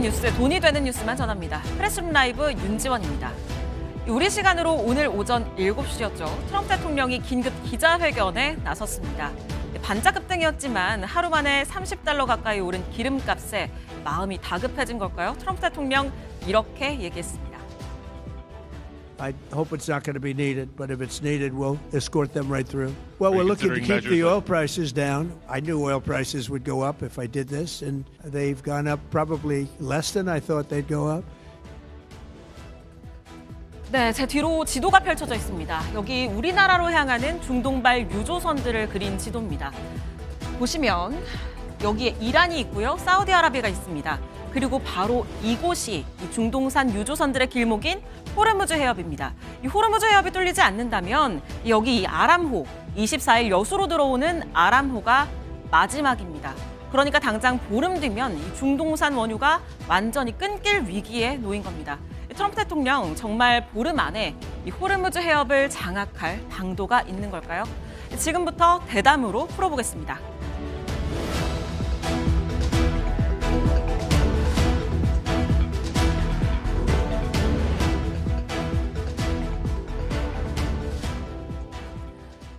뉴스, 돈이 되는 뉴스만 전합니다. 프레스룸 라이브 윤지원입니다. 우리 시간으로 오늘 오전 7시였죠. 트럼프 대통령이 긴급 기자회견에 나섰습니다. 반짝급등이었지만 하루 만에 $30 가까이 오른 기름값에 마음이 다급해진 걸까요? 트럼프 대통령 이렇게 얘기했습니다. I hope it's not going to be needed, but if it's needed, we'll escort them right through. Well, we're looking to keep the oil prices down. I knew oil prices would go up if I did this, and they've gone up probably less than I thought they'd go up. 네, 제 뒤로 지도가 펼쳐져 있습니다. 여기 우리나라로 향하는 중동발 유조선들을 그린 지도입니다. 보시면 여기에 이란이 있고요, 사우디아라비아가 있습니다. 그리고 바로 이곳이 이 중동산 유조선들의 길목인 호르무즈 해협입니다. 이 호르무즈 해협이 뚫리지 않는다면 여기 이 아람호, 24일 여수로 들어오는 아람호가 마지막입니다. 그러니까 당장 보름 뒤면 이 중동산 원유가 완전히 끊길 위기에 놓인 겁니다. 트럼프 대통령 정말 보름 안에 이 호르무즈 해협을 장악할 방도가 있는 걸까요? 지금부터 대담으로 풀어보겠습니다.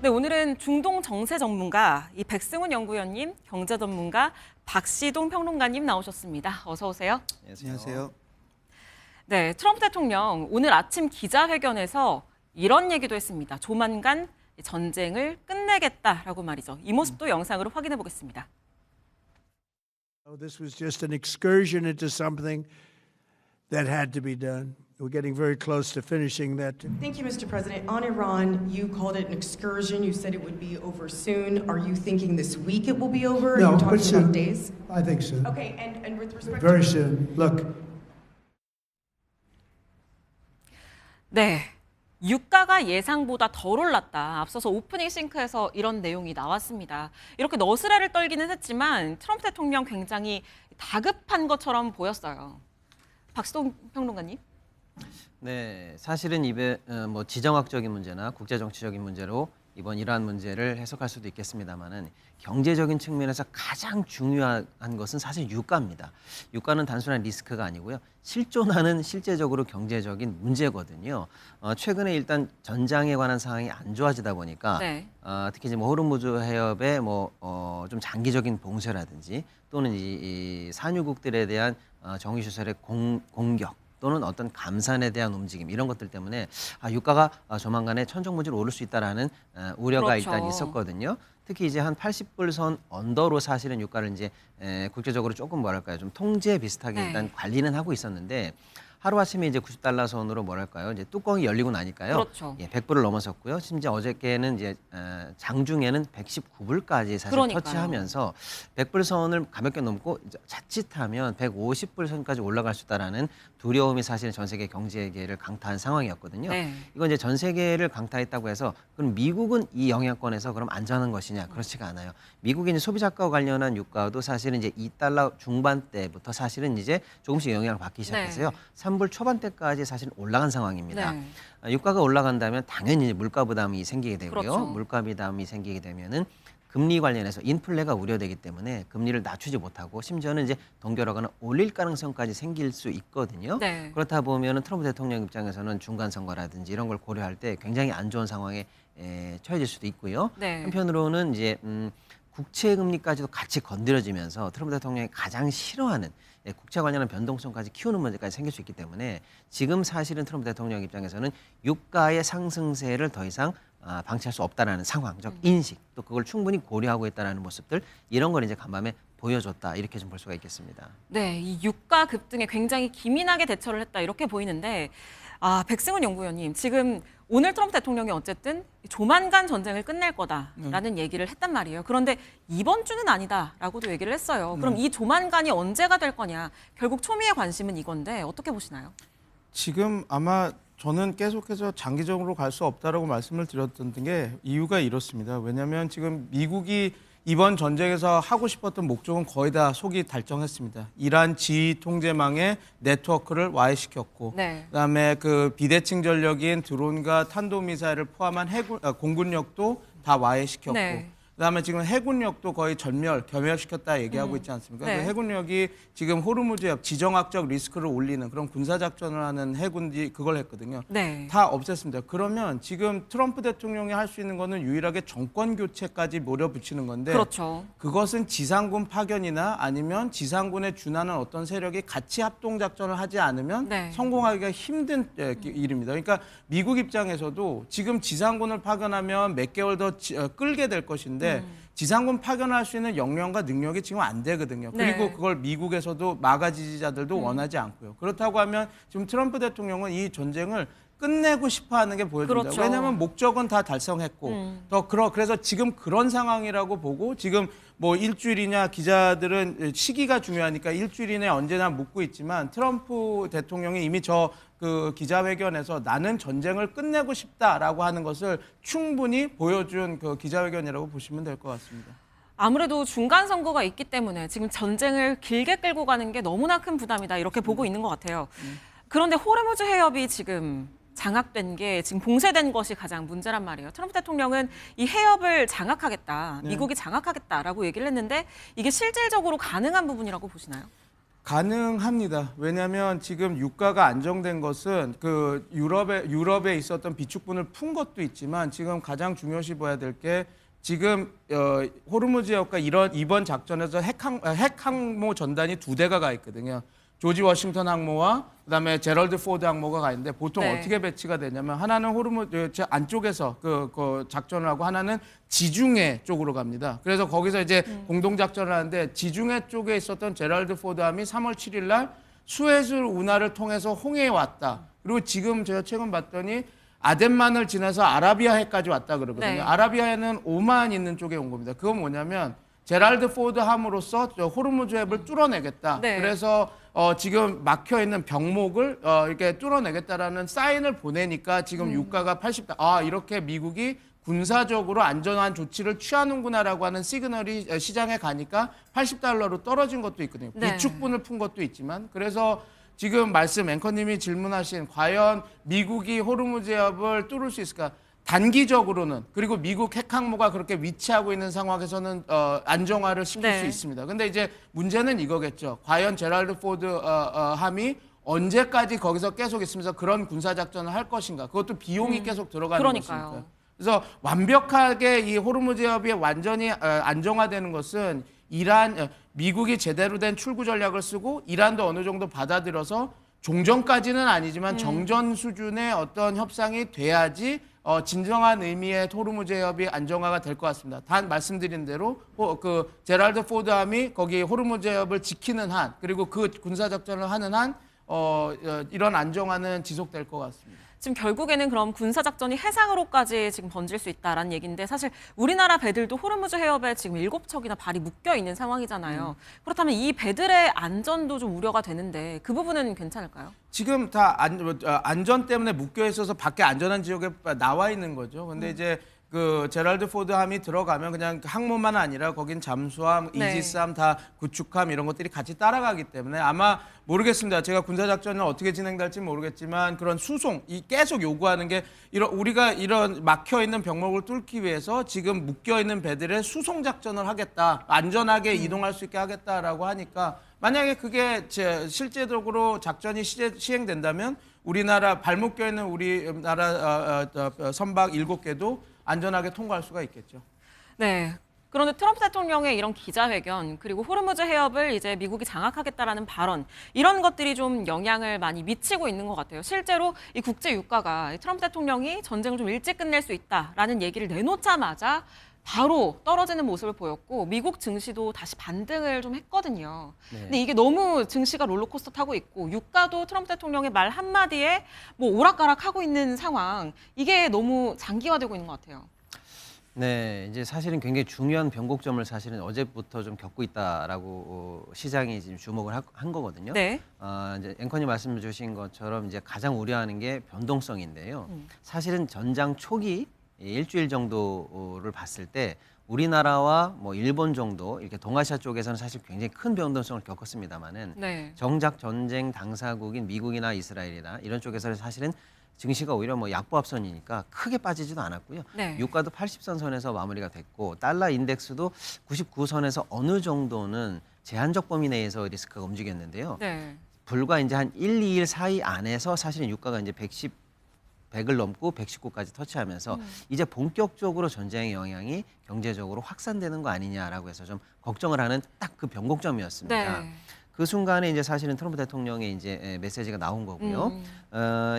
네, 오늘은 중동 정세 전문가 이 백승훈 연구위원님, 경제 전문가 박시동 평론가님 나오셨습니다. 어서 오세요. 안녕하세요. 네, 트럼프 대통령 오늘 아침 기자회견에서 이런 얘기도 했습니다. 조만간 전쟁을 끝내겠다라고 말이죠. 이 모습도 영상으로 확인해 보겠습니다. This was just an excursion into something that had to be done. We're getting very close to finishing that. Thank you, Mr. President. On Iran, you called it an excursion. You said it would be over soon. Are you thinking this week it will be over? No, Are you but talking soon. about days? I think so. Okay, and with respect Very to... soon. Look. 네, 유가가 예상보다 덜 올랐다. 앞서서 오프닝 싱크에서 이런 내용이 나왔습니다. 이렇게 너스레를 떨기는 했지만 트럼프 대통령 굉장히 다급한 것처럼 보였어요. 박시동 평론가님. 네, 사실은 뭐 지정학적인 문제나 국제정치적인 문제로 이번 이러한 문제를 해석할 수도 있겠습니다만은 경제적인 측면에서 가장 중요한 것은 사실 유가입니다. 유가는 단순한 리스크가 아니고요, 실존하는 실제적으로 경제적인 문제거든요. 최근에 일단 전장에 관한 상황이 안 좋아지다 보니까 네. 특히 이제 뭐 호르무즈 해협의 좀 장기적인 봉쇄라든지 또는 이 산유국들에 대한 정유시설의 공격. 또는 어떤 감산에 대한 움직임 이런 것들 때문에 유가가 조만간에 천정부지로 오를 수 있다라는 우려가 그렇죠. 일단 있었거든요. 특히 이제 한 80불 선 언더로 사실은 유가를 이제 국제적으로 조금 뭐랄까요, 좀 통제 비슷하게 네. 일단 관리는 하고 있었는데 하루아침에 이제 $90 선으로 뭐랄까요, 이제 뚜껑이 열리고 나니까요. 그렇죠. 예, 100불을 넘어섰고요. 심지어 어저께는 이제 장중에는 119불까지 사실 그러니까요. 터치하면서 100불 선을 가볍게 넘고 이제 자칫하면 150불 선까지 올라갈 수 있다라는 두려움이 사실 전 세계 경제계를 강타한 상황이었거든요. 네. 이건 이제 전 세계를 강타했다고 해서 그럼 미국은 이 영향권에서 그럼 안전한 것이냐? 그렇지가 않아요. 미국의 이제 소비자과 관련한 유가도 사실은 이제 $2 중반대부터 사실은 이제 조금씩 영향을 받기 시작해서요. 네. 3불 초반대까지 사실 올라간 상황입니다. 네. 유가가 올라간다면 당연히 물가 부담이 생기게 되고요. 그렇죠. 물가 부담이 생기게 되면은 금리 관련해서 인플레가 우려되기 때문에 금리를 낮추지 못하고 심지어는 이제 동결하거나 올릴 가능성까지 생길 수 있거든요. 네. 그렇다 보면은 트럼프 대통령 입장에서는 중간 선거라든지 이런 걸 고려할 때 굉장히 안 좋은 상황에 처해질 수도 있고요. 네. 한편으로는 이제 국채 금리까지도 같이 건드려지면서 트럼프 대통령이 가장 싫어하는 국채 관련한 변동성까지 키우는 문제까지 생길 수 있기 때문에 지금 사실은 트럼프 대통령 입장에서는 유가의 상승세를 더 이상 방치할 수 없다라는 상황적 인식, 또 그걸 충분히 고려하고 있다라는 모습들, 이런 걸 이제 간밤에 보여줬다, 이렇게 좀 볼 수가 있겠습니다. 네, 이 유가 급등에 굉장히 기민하게 대처를 했다 이렇게 보이는데, 백승훈 연구위원님, 지금 오늘 트럼프 대통령이 어쨌든 조만간 전쟁을 끝낼 거다라는 얘기를 했단 말이에요. 그런데 이번 주는 아니다라고도 얘기를 했어요. 그럼 이 조만간이 언제가 될 거냐? 결국 초미의 관심은 이건데 어떻게 보시나요? 지금 아마 저는 계속해서 장기적으로 갈 수 없다라고 말씀을 드렸던 게 이유가 이렇습니다. 왜냐하면 지금 미국이 이번 전쟁에서 하고 싶었던 목적은 거의 다 속이 달성했습니다. 이란 지휘 통제망의 네트워크를 와해시켰고, 네. 그다음에 그 비대칭 전력인 드론과 탄도미사일을 포함한 공군력도 다 와해시켰고, 네. 그다음에 지금 해군력도 거의 겸열시켰다 얘기하고 있지 않습니까? 네. 그 해군력이 지금 호르무즈협 지정학적 리스크를 올리는 그런 군사작전을 하는 해군이 그걸 했거든요. 네. 다 없앴습니다. 그러면 지금 트럼프 대통령이 할 수 있는 거는 유일하게 정권 교체까지 몰아붙이는 건데 그렇죠. 그것은 지상군 파견이나 아니면 지상군에 준하는 어떤 세력이 같이 합동작전을 하지 않으면 네. 성공하기가 힘든 일입니다. 그러니까 미국 입장에서도 지금 지상군을 파견하면 몇 개월 더 끌게 될 것인데 지상군 파견할 수 있는 역량과 능력이 지금 안 되거든요. 그리고 네. 그걸 미국에서도 마가 지지자들도 원하지 않고요. 그렇다고 하면 지금 트럼프 대통령은 이 전쟁을 끝내고 싶어하는 게 보여집니다. 그렇죠. 왜냐하면 목적은 다 달성했고 그래서 지금 그런 상황이라고 보고 지금 뭐 일주일이냐 기자들은 시기가 중요하니까 일주일 이내 언제나 묻고 있지만 트럼프 대통령이 이미 그 기자회견에서 나는 전쟁을 끝내고 싶다라고 하는 것을 충분히 보여준 그 기자회견이라고 보시면 될 것 같습니다. 아무래도 중간 선거가 있기 때문에 지금 전쟁을 길게 끌고 가는 게 너무나 큰 부담이다 이렇게 보고 있는 것 같아요. 그런데 호르무즈 해협이 지금 장악된 게 지금 봉쇄된 것이 가장 문제란 말이에요. 트럼프 대통령은 이 해협을 장악하겠다, 미국이 장악하겠다라고 얘기를 했는데 이게 실질적으로 가능한 부분이라고 보시나요? 가능합니다. 왜냐하면 지금 유가가 안정된 것은 그 유럽에 있었던 비축분을 푼 것도 있지만 지금 가장 중요시 봐야 될 게 지금 호르무즈 해협과 이번 작전에서 핵 항모 전단이 2대가 가 있거든요. 조지 워싱턴 항모와 그다음에 제럴드 포드 항모가 가 있는데 보통 네. 어떻게 배치가 되냐면 하나는 호르무즈 안쪽에서 그 작전을 하고 하나는 지중해 쪽으로 갑니다. 그래서 거기서 이제 공동 작전을 하는데 지중해 쪽에 있었던 제럴드 포드 함이 3월 7일 날 수에즈 운하를 통해서 홍해에 왔다. 그리고 지금 제가 최근 봤더니 아덴만을 지나서 아라비아해까지 왔다 그러거든요. 네. 아라비아해는 오만 있는 쪽에 온 겁니다. 그건 뭐냐면 제랄드 포드 함으로써 호르무즈 해협을 뚫어내겠다. 네. 그래서 지금 막혀 있는 병목을 이렇게 뚫어내겠다라는 사인을 보내니까 지금 유가가 80달. 이렇게 미국이 군사적으로 안전한 조치를 취하는구나라고 하는 시그널이 시장에 가니까 80달러로 떨어진 것도 있거든요. 네. 비축분을 푼 것도 있지만 그래서 지금 앵커님이 질문하신 과연 미국이 호르무즈 해협을 뚫을 수 있을까? 단기적으로는 그리고 미국 핵 항모가 그렇게 위치하고 있는 상황에서는 안정화를 시킬 네. 수 있습니다. 근데 이제 문제는 이거겠죠. 과연 제랄드 포드 함이 언제까지 거기서 계속 있으면서 그런 군사 작전을 할 것인가? 그것도 비용이 계속 들어가는 그러니까요. 것이니까. 그래서 완벽하게 이 호르무즈 해협이 완전히 안정화되는 것은 미국이 제대로 된 출구 전략을 쓰고 이란도 어느 정도 받아들여서 종전까지는 아니지만 정전 수준의 어떤 협상이 돼야지 진정한 의미의 호르무즈 해협이 안정화가 될 것 같습니다. 단 말씀드린 대로 그 제랄드 포드함이 거기 호르무즈 해협을 지키는 한 그리고 그 군사 작전을 하는 한 이런 안정화는 지속될 것 같습니다. 지금 결국에는 그럼 군사작전이 해상으로까지 지금 번질 수 있다라는 얘기인데 사실 우리나라 배들도 호르무즈 해협에 지금 7척이나 발이 묶여 있는 상황이잖아요. 그렇다면 이 배들의 안전도 좀 우려가 되는데 그 부분은 괜찮을까요? 지금 다 안전 때문에 묶여 있어서 밖에 안전한 지역에 나와 있는 거죠. 근데 이제 그 제랄드 포드 함이 들어가면 그냥 항모만 아니라 거긴 잠수함, 네. 이지스함, 다 구축함 이런 것들이 같이 따라가기 때문에 아마 모르겠습니다. 제가 군사작전을 어떻게 진행될지 모르겠지만 그런 수송, 계속 요구하는 게 우리가 이런 막혀 있는 병목을 뚫기 위해서 지금 묶여 있는 배들의 수송 작전을 하겠다, 안전하게 이동할 수 있게 하겠다라고 하니까 만약에 그게 실제적으로 작전이 시행된다면 우리나라 발묶여 있는 우리나라 선박 7개도 안전하게 통과할 수가 있겠죠. 네. 그런데 트럼프 대통령의 이런 기자회견 그리고 호르무즈 해협을 이제 미국이 장악하겠다라는 발언 이런 것들이 좀 영향을 많이 미치고 있는 것 같아요. 실제로 이 국제 유가가 트럼프 대통령이 전쟁을 좀 일찍 끝낼 수 있다라는 얘기를 내놓자마자 바로 떨어지는 모습을 보였고 미국 증시도 다시 반등을 좀 했거든요. 네. 근데 이게 너무 증시가 롤러코스터 타고 있고 유가도 트럼프 대통령의 말 한마디에 뭐 오락가락하고 있는 상황 이게 너무 장기화되고 있는 것 같아요. 네, 이제 사실은 굉장히 중요한 변곡점을 사실은 어제부터 좀 겪고 있다라고 시장이 지금 주목을 한 거거든요. 네. 이제 앵커님 말씀 주신 것처럼 이제 가장 우려하는 게 변동성인데요. 사실은 전장 초기 일주일 정도를 봤을 때 우리나라와 뭐 일본 정도 이렇게 동아시아 쪽에서는 사실 굉장히 큰 변동성을 겪었습니다만은 네. 정작 전쟁 당사국인 미국이나 이스라엘이나 이런 쪽에서는 사실은 증시가 오히려 뭐 약보합선이니까 크게 빠지지도 않았고요. 네. 유가도 80선 선에서 마무리가 됐고 달러 인덱스도 99선에서 어느 정도는 제한적 범위 내에서 리스크가 움직였는데요. 네. 불과 이제 한 1, 2일 사이 안에서 사실은 유가가 이제 100을 넘고 119까지 터치하면서 이제 본격적으로 전쟁의 영향이 경제적으로 확산되는 거 아니냐라고 해서 좀 걱정을 하는 딱 그 변곡점이었습니다. 네. 그 순간에 이제 사실은 트럼프 대통령의 이제 메시지가 나온 거고요.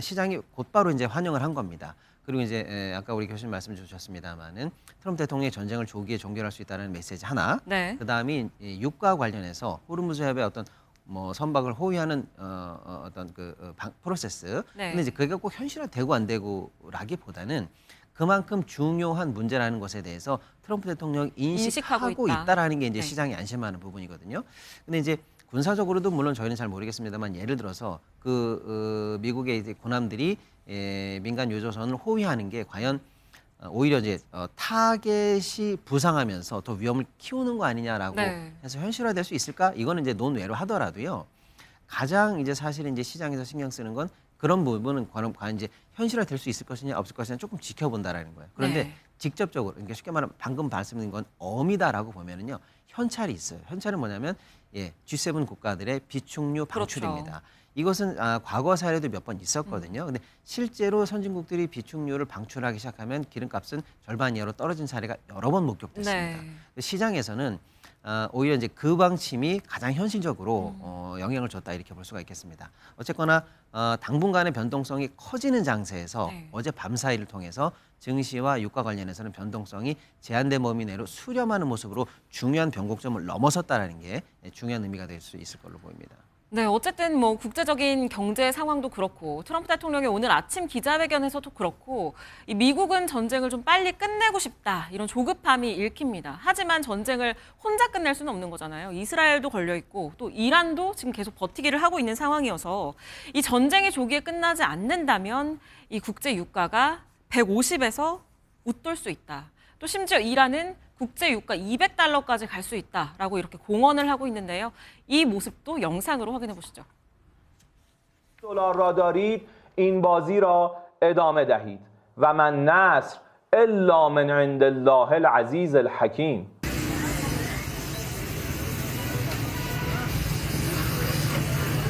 시장이 곧바로 이제 환영을 한 겁니다. 그리고 이제 아까 우리 교수님 말씀 주셨습니다만은 트럼프 대통령이 전쟁을 조기에 종결할 수 있다는 메시지 하나. 네. 그다음이 유가 관련해서 호르무즈 해협의 어떤 뭐 선박을 호위하는 어떤 프로세스. 네. 근데 이제 그게 꼭 현실화되고 안 되고라기보다는 그만큼 중요한 문제라는 것에 대해서 트럼프 대통령이 인식하고 인식하고 있다. 있다라는 게 이제 네. 시장이 안심하는 부분이거든요. 근데 이제 군사적으로도 물론 저희는 잘 모르겠습니다만 예를 들어서 미국의 이제 군함들이 민간 유조선을 호위하는 게 과연 오히려 이제 타겟이 부상하면서 더 위험을 키우는 거 아니냐라고 네. 해서 현실화될 수 있을까? 이거는 이제 논외로 하더라도요. 가장 이제 사실은 이제 시장에서 신경 쓰는 건 그런 부분은 과연 이제 현실화될 수 있을 것이냐 없을 것이냐 조금 지켜본다라는 거예요. 그런데 네. 직접적으로 그러니까 쉽게 말하면 방금 말씀드린 건 어미다라고 보면은요. 현찰이 있어요. 현찰은 뭐냐면 G7 국가들의 비축류 방출입니다. 그렇죠. 이것은 과거 사례도 몇 번 있었거든요. 근데 실제로 선진국들이 비축류를 방출하기 시작하면 기름값은 절반 이하로 떨어진 사례가 여러 번 목격됐습니다. 네. 시장에서는 오히려 이제 그 방침이 가장 현실적으로 영향을 줬다 이렇게 볼 수가 있겠습니다. 어쨌거나 당분간의 변동성이 커지는 장세에서 네. 어제 밤 사이를 통해서 증시와 유가 관련해서는 변동성이 제한된 범위 내로 수렴하는 모습으로 중요한 변곡점을 넘어섰다라는 게 중요한 의미가 될 수 있을 걸로 보입니다. 네, 어쨌든 뭐 국제적인 경제 상황도 그렇고 트럼프 대통령의 오늘 아침 기자회견에서도 그렇고 이 미국은 전쟁을 좀 빨리 끝내고 싶다 이런 조급함이 읽힙니다. 하지만 전쟁을 혼자 끝낼 수는 없는 거잖아요. 이스라엘도 걸려 있고 또 이란도 지금 계속 버티기를 하고 있는 상황이어서 이 전쟁이 조기에 끝나지 않는다면 이 국제 유가가 150에서 웃돌 수 있다. 또 심지어 이란은 국제 유가 200달러까지 갈 수 있다라고 이렇게 공언을 하고 있는데요. 이 모습도 영상으로 확인해 보시죠. دلار را دارید این بازی را ادامه دهید و من نصر الا من عند الله العزیز الحکیم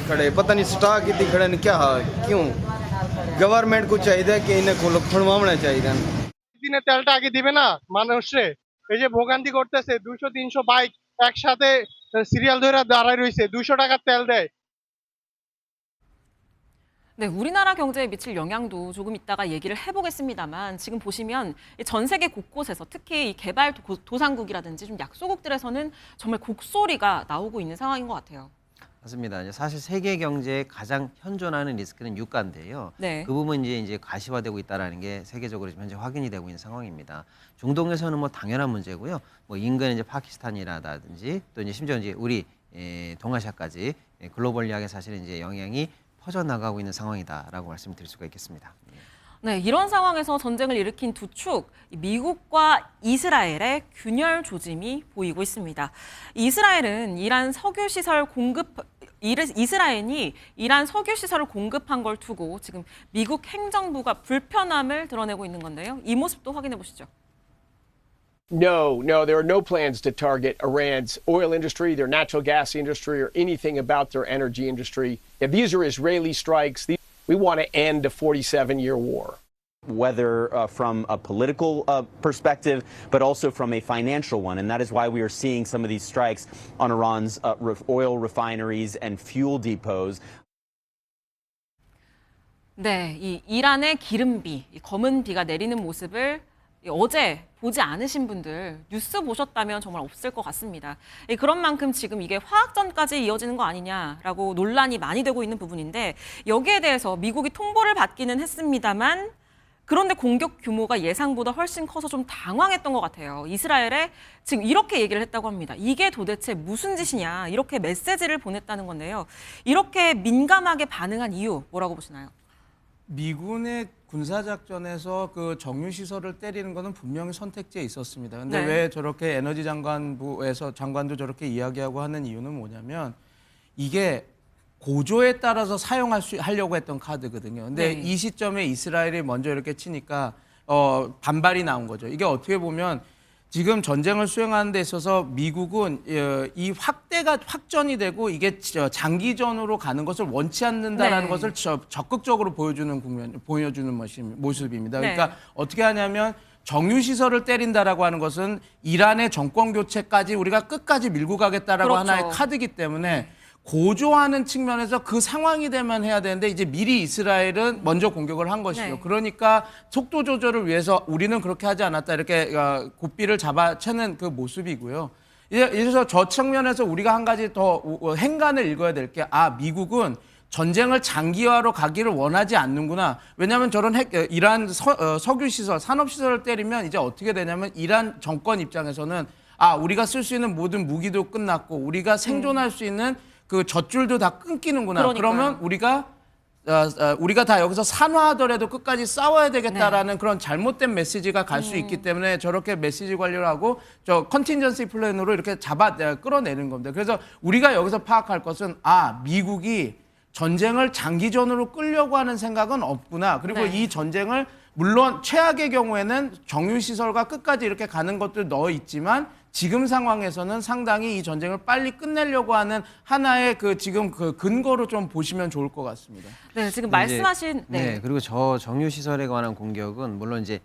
खड़े पता नहीं स्टॉक इतनी खड़े ने क्या क्यों गवर्नमेंट को चाहिए कि इन्हें खुलवाना चाहिए দিনে তেলটা আগে দিবে না মানুষে এই যে ভোগান্তি করতেছে 200-300 বাইক একসাথে সিরিয়াল ধরে দাঁড়ায় রইছে 200 টাকার তেল দেয় 네, 우리나라 경제에 미칠 영향도 조금 이따가 얘기를 해보겠습니다만 지금 보시면 전 세계 곳곳에서 특히 이 개발도상국이라든지 좀 약소국들에서는 정말 곡소리가 나오고 있는 상황인 것 같아요. 맞습니다. 이제 사실 세계 경제에 가장 현존하는 리스크는 유가인데요. 네. 그 부분이 이제 가시화되고 있다라는 게 세계적으로 지금 현재 확인이 되고 있는 상황입니다. 중동에서는 뭐 당연한 문제고요. 뭐 인근 이제 파키스탄이라든지 또 이제 심지어 이제 우리 동아시아까지 글로벌리하게 사실은 이제 영향이 퍼져나가고 있는 상황이다라고 말씀드릴 수가 있겠습니다. 네, 이런 상황에서 전쟁을 일으킨 두 축, 미국과 이스라엘의 균열 조짐이 보이고 있습니다. 이스라엘이 이란 석유 시설을 공급한 걸 두고 지금 미국 행정부가 불편함을 드러내고 있는 건데요. 이 모습도 확인해 보시죠. No, there are no plans to target Iran's oil industry, their natural gas industry, or anything about their energy industry. Yeah, these are Israeli strikes. We want to end a 47-year war. Whether from a political perspective, but also from a financial one. And that is why we are seeing some of these strikes on Iran's oil refineries and fuel depots. 네, 이 이란의 기름비, 이 검은 비가 내리는 모습을 어제 보지 않으신 분들 뉴스 보셨다면 정말 없을 것 같습니다. 그런 만큼 지금 이게 화학전까지 이어지는 거 아니냐라고 논란이 많이 되고 있는 부분인데 여기에 대해서 미국이 통보를 받기는 했습니다만 그런데 공격 규모가 예상보다 훨씬 커서 좀 당황했던 것 같아요. 이스라엘에 지금 이렇게 얘기를 했다고 합니다. 이게 도대체 무슨 짓이냐 이렇게 메시지를 보냈다는 건데요. 이렇게 민감하게 반응한 이유 뭐라고 보시나요? 미군의 군사작전에서 그 정유시설을 때리는 것은 분명히 선택지에 있었습니다. 근데 네. 왜 저렇게 에너지 장관부에서 장관도 저렇게 이야기하고 하는 이유는 뭐냐면 이게 고조에 따라서 하려고 했던 카드거든요. 근데 네. 이 시점에 이스라엘이 먼저 이렇게 치니까 반발이 나온 거죠. 이게 어떻게 보면 지금 전쟁을 수행하는 데 있어서 미국은 이 확전이 되고 이게 장기전으로 가는 것을 원치 않는다라는 네. 것을 적극적으로 보여주는 모습입니다. 네. 그러니까 어떻게 하냐면 정유시설을 때린다라고 하는 것은 이란의 정권 교체까지 우리가 끝까지 밀고 가겠다라고 그렇죠. 하나의 카드이기 때문에 고조하는 측면에서 그 상황이 되면 해야 되는데 이제 미리 이스라엘은 먼저 공격을 한 것이죠. 네. 그러니까 속도 조절을 위해서 우리는 그렇게 하지 않았다 이렇게 고삐를 잡아채는 그 모습이고요. 그래서 저 측면에서 우리가 한 가지 더 행간을 읽어야 될 게 미국은 전쟁을 장기화로 가기를 원하지 않는구나. 왜냐하면 저런 이란 석유시설, 산업시설을 때리면 이제 어떻게 되냐면 이란 정권 입장에서는 우리가 쓸 수 있는 모든 무기도 끝났고 우리가 생존할 수 있는 그 젖줄도 다 끊기는구나. 그러니까요. 그러면 우리가 다 여기서 산화하더라도 끝까지 싸워야 되겠다라는 네. 그런 잘못된 메시지가 갈 수 있기 때문에 저렇게 메시지 관리를 하고 저 컨틴전시 플랜으로 이렇게 끌어내는 겁니다. 그래서 우리가 여기서 파악할 것은 미국이 전쟁을 장기전으로 끌려고 하는 생각은 없구나. 그리고 네. 이 전쟁을 물론 최악의 경우에는 정유시설과 끝까지 이렇게 가는 것도 넣어 있지만 지금 상황에서는 상당히 이 전쟁을 빨리 끝내려고 하는 하나의 지금 근거로 좀 보시면 좋을 것 같습니다. 네, 지금 말씀하신 네. 그리고 저 정유 시설에 관한 공격은 물론 이제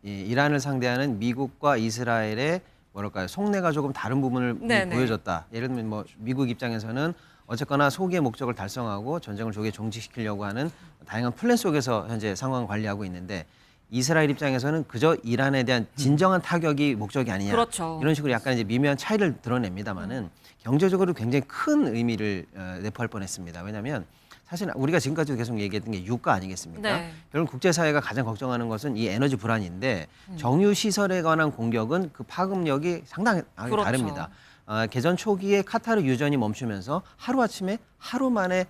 이란을 상대하는 미국과 이스라엘의 뭐랄까요 속내가 조금 다른 부분을 네네. 보여줬다. 예를 들면 뭐 미국 입장에서는 어쨌거나 소기의 목적을 달성하고 전쟁을 조기에 종식시키려고 하는 다양한 플랜 속에서 현재 상황을 관리하고 있는데 이스라엘 입장에서는 그저 이란에 대한 진정한 타격이 목적이 아니냐. 그렇죠. 이런 식으로 약간 이제 미묘한 차이를 드러냅니다만은 경제적으로 굉장히 큰 의미를 내포할 뻔했습니다. 왜냐하면 사실 우리가 지금까지도 계속 얘기했던 게 유가 아니겠습니까? 네. 결국 국제사회가 가장 걱정하는 것은 이 에너지 불안인데 정유 시설에 관한 공격은 그 파급력이 상당히 그렇죠. 다릅니다. 개전 초기에 카타르 유전이 멈추면서 하루아침에 하루 만에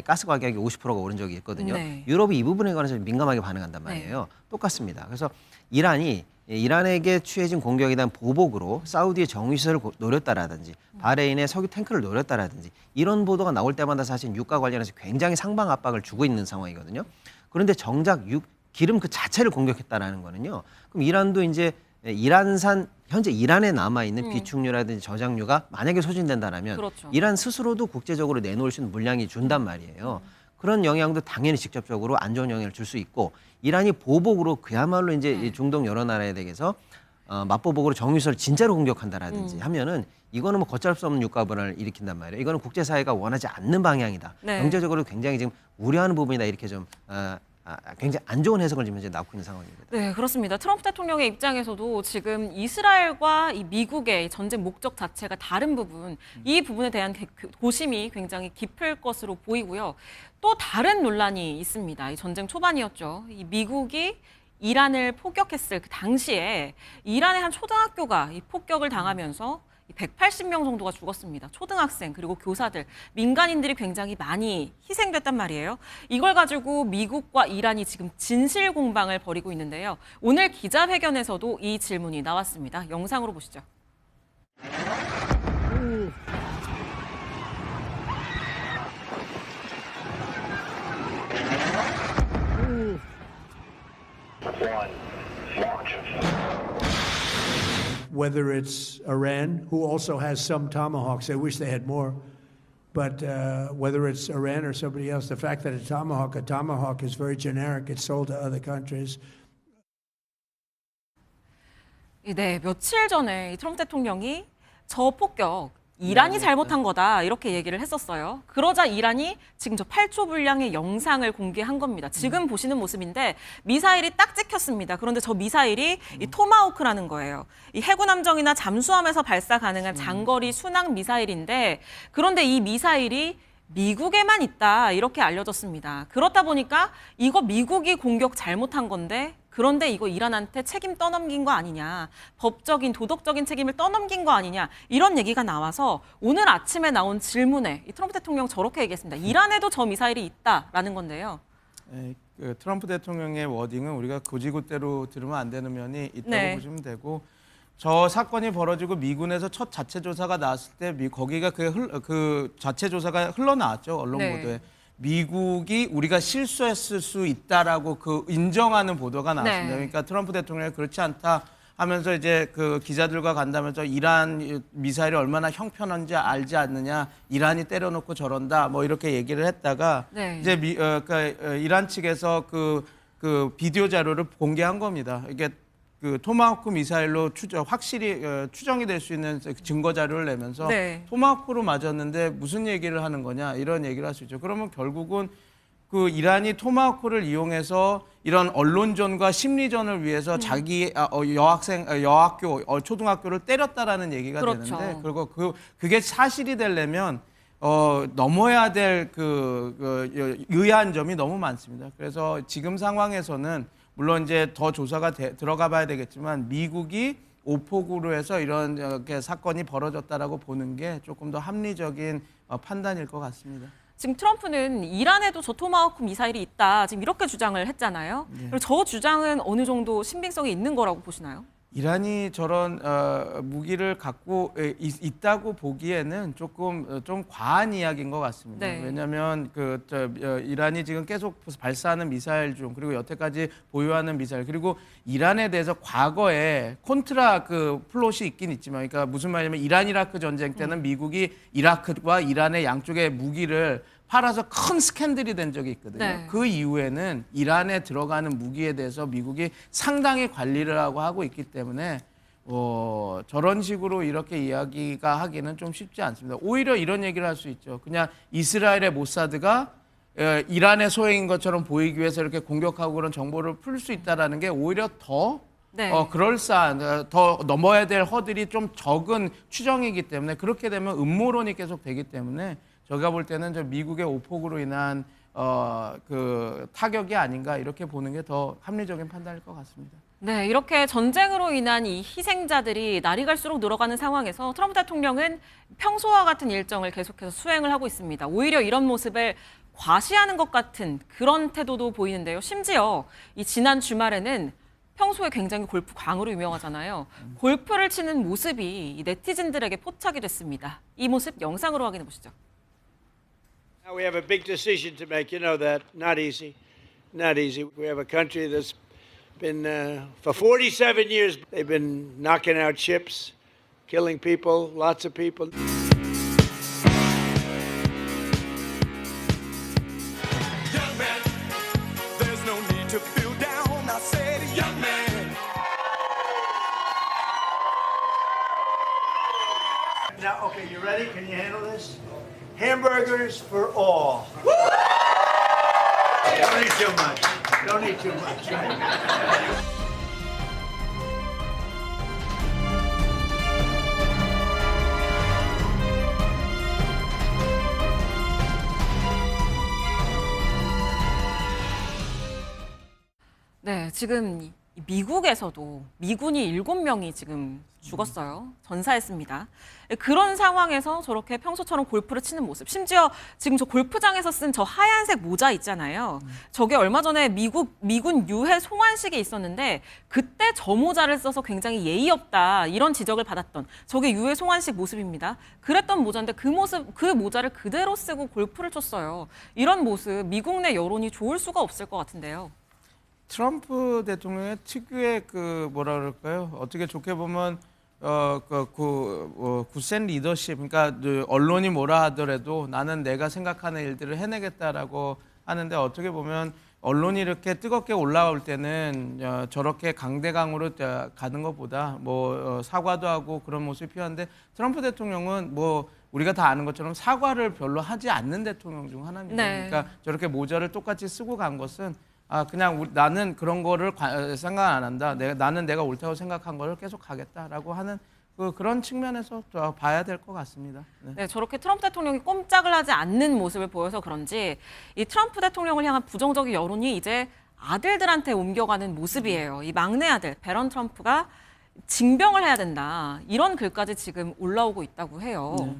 가스 가격이 50%가 오른 적이 있거든요. 네. 유럽이 이 부분에 관해서 민감하게 반응한단 말이에요. 똑같습니다. 그래서 이란에게 취해진 공격에 대한 보복으로 사우디의 정유시설을 노렸다라든지 바레인의 석유 탱크를 노렸다라든지 이런 보도가 나올 때마다 사실 유가 관련해서 굉장히 상방 압박을 주고 있는 상황이거든요. 그런데 정작 기름 그 자체를 공격했다라는 거는요. 그럼 이란도 이제 이란산 현재 이란에 남아있는 비축유라든지 저장유가 만약에 소진된다라면 그렇죠. 이란 스스로도 국제적으로 내놓을 수 있는 물량이 준단 말이에요. 그런 영향도 당연히 직접적으로 안 좋은 영향을 줄 수 있고 이란이 보복으로 그야말로 이제 이 중동 여러 나라에 대해서 맞보복으로 정유시설을 진짜로 공격한다라든지 하면은 이거는 뭐 걷잡을 수 없는 유가 불안을 일으킨단 말이에요. 이거는 국제사회가 원하지 않는 방향이다. 네. 경제적으로 굉장히 지금 우려하는 부분이다. 이렇게 좀 굉장히 안 좋은 해석을 지금 현재 나오고 있는 상황입니다. 네, 그렇습니다. 트럼프 대통령의 입장에서도 지금 이스라엘과 이 미국의 전쟁 목적 자체가 다른 부분, 이 부분에 대한 고심이 굉장히 깊을 것으로 보이고요. 또 다른 논란이 있습니다. 이 전쟁 초반이었죠. 이 미국이 이란을 폭격했을 그 당시에 이란의 한 초등학교가 이 폭격을 당하면서 180명 정도가 죽었습니다. 초등학생 그리고 교사들, 민간인들이 굉장히 많이 희생됐단 말이에요. 이걸 가지고 미국과 이란이 지금 진실 공방을 벌이고 있는데요. 오늘 기자회견에서도 이 질문이 나왔습니다. 영상으로 보시죠. Whether it's Iran, who also has some tomahawks, I wish they had more, but whether it's Iran or somebody else, the fact that a tomahawk is very generic, it's sold to other countries. 네, 며칠 전에 트럼프 대통령이 저 폭격 이란이 잘못한 거다 이렇게 얘기를 했었어요. 그러자 이란이 지금 저 8초 분량의 영상을 공개한 겁니다. 지금 보시는 모습인데 미사일이 딱 찍혔습니다. 그런데 저 미사일이 이 토마호크라는 거예요. 이 해군 함정이나 잠수함에서 발사 가능한 장거리 순항 미사일인데 그런데 이 미사일이 미국에만 있다 이렇게 알려졌습니다. 그렇다 보니까 이거 미국이 공격 잘못한 건데 그런데 이거 이란한테 책임 떠넘긴 거 아니냐, 법적인 도덕적인 책임을 떠넘긴 거 아니냐 이런 얘기가 나와서 오늘 아침에 나온 질문에 이 트럼프 대통령 저렇게 얘기했습니다. 이란에도 저 미사일이 있다라는 건데요. 그 트럼프 대통령의 워딩은 우리가 고지고대로 들으면 안 되는 면이 있다고 네. 보시면 되고 저 사건이 벌어지고 미군에서 첫 자체 조사가 나왔을 때 거기가 그 자체 조사가 흘러나왔죠 언론 네. 보도에 미국이 우리가 실수했을 수 있다라고 그 인정하는 보도가 나왔습니다. 네. 그러니까 트럼프 대통령이 그렇지 않다 하면서 이제 그 기자들과 간담회에서 이란 미사일이 얼마나 형편한지 알지 않느냐, 이란이 때려놓고 저런다, 뭐 이렇게 얘기를 했다가 네. 이제 이란 측에서 그 비디오 자료를 공개한 겁니다. 이게 그 토마호크 미사일로 확실히 추정이 될 수 있는 증거 자료를 내면서 네. 토마호크로 맞았는데 무슨 얘기를 하는 거냐 이런 얘기를 할 수 있죠. 그러면 결국은 그 이란이 토마호크를 이용해서 이런 언론전과 심리전을 위해서 자기 여학교 초등학교를 때렸다라는 얘기가 그렇죠. 되는데 그리고 그게 사실이 되려면 넘어야 될 의아한 점이 너무 많습니다. 그래서 지금 상황에서는 물론 이제 더 조사가 들어가 봐야 되겠지만 미국이 오폭으로 해서 이런 이렇게 사건이 벌어졌다라고 보는 게 조금 더 합리적인 판단일 것 같습니다. 지금 트럼프는 이란에도 저 토마호크 미사일이 있다 지금 이렇게 주장을 했잖아요. 그리고 저 주장은 어느 정도 신빙성이 있는 거라고 보시나요? 이란이 저런 무기를 갖고 있다고 보기에는 좀 과한 이야기인 것 같습니다. 네. 왜냐하면 이란이 지금 계속 발사하는 미사일 중 그리고 여태까지 보유하는 미사일 그리고 이란에 대해서 과거에 콘트라 플롯이 있긴 있지만, 그러니까 무슨 말이냐면 이란 이라크 전쟁 때는 미국이 이라크와 이란의 양쪽의 무기를 팔아서 큰 스캔들이 된 적이 있거든요. 네. 그 이후에는 이란에 들어가는 무기에 대해서 미국이 상당히 관리를 하고 있기 때문에 저런 식으로 이렇게 이야기가 하기는 좀 쉽지 않습니다. 오히려 이런 얘기를 할 수 있죠. 그냥 이스라엘의 모사드가 이란의 소행인 것처럼 보이기 위해서 이렇게 공격하고 그런 정보를 풀 수 있다는 게 오히려 더 네. 그럴싸한, 더 넘어야 될 허들이 좀 적은 추정이기 때문에 그렇게 되면 음모론이 계속 되기 때문에 제가 볼 때는 저 미국의 오폭으로 인한 타격이 아닌가 이렇게 보는 게 더 합리적인 판단일 것 같습니다. 네, 이렇게 전쟁으로 인한 이 희생자들이 날이 갈수록 늘어가는 상황에서 트럼프 대통령은 평소와 같은 일정을 계속해서 수행을 하고 있습니다. 오히려 이런 모습을 과시하는 것 같은 그런 태도도 보이는데요. 심지어 이 지난 주말에는 평소에 굉장히 골프 광으로 유명하잖아요. 골프를 치는 모습이 이 네티즌들에게 포착이 됐습니다. 이 모습 영상으로 확인해 보시죠. Now we have a big decision to make. You know that. Not easy. Not easy. We have a country that's been, for 47 years, they've been knocking out ships, killing people, lots of people. Young man, there's no need to feel down. I said, young man. Now, okay, you ready? Can you handle this? Hamburgers for all. Don't eat too much. Don't eat too much. Right? 네, 지금 미국에서도 미군이 7명이 지금 죽었어요. 전사했습니다. 그런 상황에서 저렇게 평소처럼 골프를 치는 모습. 심지어 지금 저 골프장에서 쓴 저 하얀색 모자 있잖아요. 저게 얼마 전에 미군 유해 송환식이 있었는데 그때 저 모자를 써서 굉장히 예의 없다 이런 지적을 받았던 저게 유해 송환식 모습입니다. 그랬던 모자인데 그 모자를 그대로 쓰고 골프를 쳤어요. 이런 모습 미국 내 여론이 좋을 수가 없을 것 같은데요. 트럼프 대통령의 특유의 뭐라 그럴까요? 어떻게 좋게 보면 굿센 리더십, 그러니까 언론이 뭐라 하더라도 나는 내가 생각하는 일들을 해내겠다라고 하는데 어떻게 보면 언론이 이렇게 뜨겁게 올라올 때는 저렇게 강대강으로 가는 것보다 사과도 하고 그런 모습이 필요한데 트럼프 대통령은 우리가 다 아는 것처럼 사과를 별로 하지 않는 대통령 중 하나입니다. 네. 그러니까 저렇게 모자를 똑같이 쓰고 간 것은 그냥 나는 그런 거를 생각 안 한다. 나는 내가 옳다고 생각한 거를 계속 가겠다라고 하는 그런 측면에서 봐야 될 것 같습니다. 네. 네, 저렇게 트럼프 대통령이 꼼짝을 하지 않는 모습을 보여서 그런지 이 트럼프 대통령을 향한 부정적인 여론이 이제 아들들한테 옮겨가는 모습이에요. 이 막내 아들 베런 트럼프가 징병을 해야 된다. 이런 글까지 지금 올라오고 있다고 해요. 네.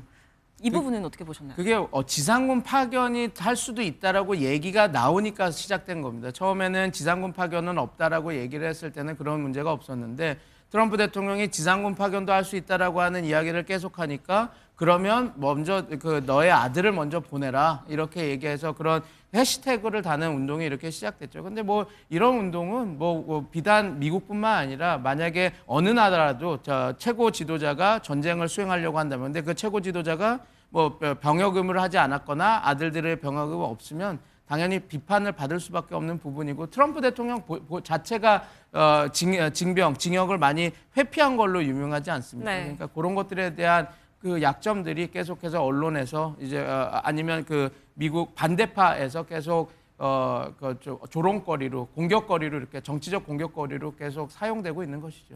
이 부분은 어떻게 보셨나요? 그게 지상군 파견이 할 수도 있다라고 얘기가 나오니까 시작된 겁니다. 처음에는 지상군 파견은 없다라고 얘기를 했을 때는 그런 문제가 없었는데 트럼프 대통령이 지상군 파견도 할 수 있다라고 하는 이야기를 계속하니까 그러면 먼저 너의 아들을 먼저 보내라 이렇게 얘기해서 그런 해시태그를 다는 운동이 이렇게 시작됐죠. 근데 뭐 이런 운동은 뭐 비단 미국뿐만 아니라 만약에 어느 나라라도 최고 지도자가 전쟁을 수행하려고 한다면, 근데 그 최고 지도자가 뭐 병역 의무를 하지 않았거나 아들들의 병역 의무 없으면 당연히 비판을 받을 수밖에 없는 부분이고, 트럼프 대통령 자체가 징역을 많이 회피한 걸로 유명하지 않습니까? 네. 그러니까 그런 것들에 대한 그 약점들이 계속해서 언론에서 이제 아니면 그 미국 반대파에서 계속 조롱거리로, 공격거리로, 이렇게 정치적 공격거리로 계속 사용되고 있는 것이죠.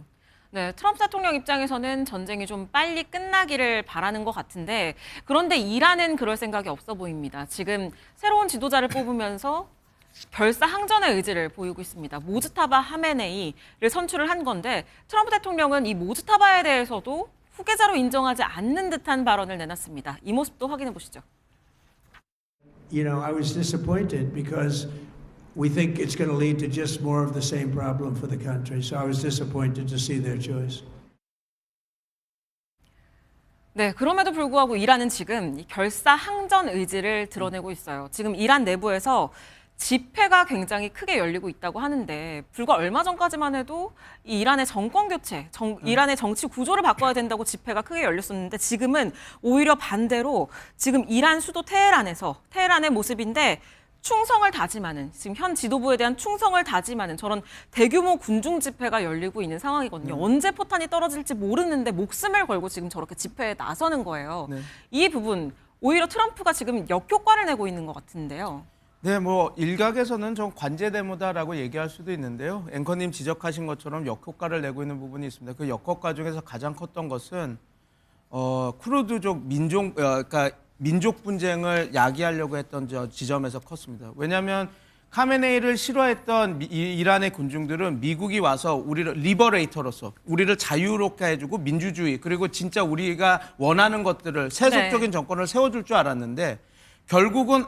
네, 트럼프 대통령 입장에서는 전쟁이 좀 빨리 끝나기를 바라는 것 같은데, 그런데 이란은 그럴 생각이 없어 보입니다. 지금 새로운 지도자를 뽑으면서 결사항전의 의지를 보이고 있습니다. 모즈타바 하메네이를 선출을 한 건데, 트럼프 대통령은 이 모즈타바에 대해서도 후계자로 인정하지 않는 듯한 발언을 내놨습니다. 이 모습도 확인해 보시죠. You know, I was disappointed because we think it's going to lead to just more of the same problem for the country. So I was disappointed to see their choice. 네, 그럼에도 불구하고 이란은 지금 이 결사항전 의지를 드러내고 있어요. 지금 이란 내부에서 집회가 굉장히 크게 열리고 있다고 하는데, 불과 얼마 전까지만 해도 이 이란의 정권 교체, 이란의 정치 구조를 바꿔야 된다고 집회가 크게 열렸었는데, 지금은 오히려 반대로 지금 이란 수도 테헤란의 모습인데, 충성을 다짐하는, 지금 현 지도부에 대한 충성을 다짐하는 저런 대규모 군중 집회가 열리고 있는 상황이거든요. 언제 포탄이 떨어질지 모르는데 목숨을 걸고 지금 저렇게 집회에 나서는 거예요. 네. 이 부분 오히려 트럼프가 지금 역효과를 내고 있는 것 같은데요. 네, 뭐 일각에서는 좀 관제 데모다라고 얘기할 수도 있는데요. 앵커님 지적하신 것처럼 역효과를 내고 있는 부분이 있습니다. 그 역효과 중에서 가장 컸던 것은 쿠르드족 그러니까 민족 분쟁을 야기하려고 했던 지점에서 컸습니다. 왜냐하면 카메네이를 싫어했던 이란의 군중들은 미국이 와서 우리를 리버레이터로서 우리를 자유롭게 해주고 민주주의, 그리고 진짜 우리가 원하는 것들을 세속적인 정권을 세워줄 줄 알았는데, 결국은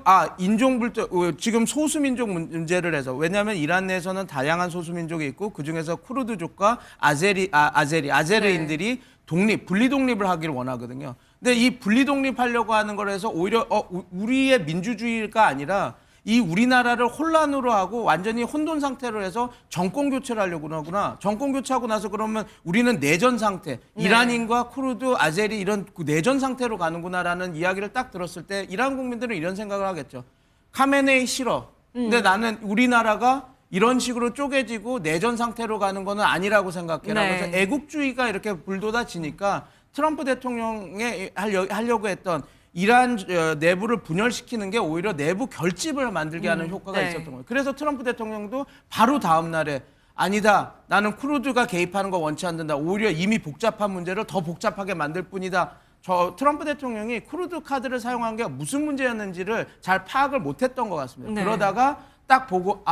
지금 소수민족 문제를 해서, 왜냐하면 이란 내에서는 다양한 소수민족이 있고 그중에서 쿠르드족과 아제리인들이 분리 독립을 하기를 원하거든요. 근데 이 분리 독립하려고 하는 걸 해서 오히려 우리의 민주주의가 아니라 이 우리나라를 혼란으로 하고 완전히 혼돈 상태로 해서 정권 교체를 하려고 하구나. 정권 교체하고 나서 그러면 우리는 내전 상태, 이란인과 쿠르드, 아제리 이런 내전 상태로 가는구나라는 이야기를 딱 들었을 때 이란 국민들은 이런 생각을 하겠죠. 카메네이 싫어. 근데 나는 우리나라가 이런 식으로 쪼개지고 내전 상태로 가는 거는 아니라고 생각해라. 네. 그래서 애국주의가 이렇게 불돋아지니까 트럼프 대통령이 하려고 했던 이란 내부를 분열시키는 게 오히려 내부 결집을 만들게 하는 효과가 있었던 거예요. 그래서 트럼프 대통령도 바로 다음 날에 아니다, 나는 쿠르드가 개입하는 거 원치 않는다. 오히려 이미 복잡한 문제를 더 복잡하게 만들 뿐이다. 트럼프 대통령이 쿠르드 카드를 사용한 게 무슨 문제였는지를 잘 파악을 못했던 것 같습니다. 네. 그러다가 딱 보고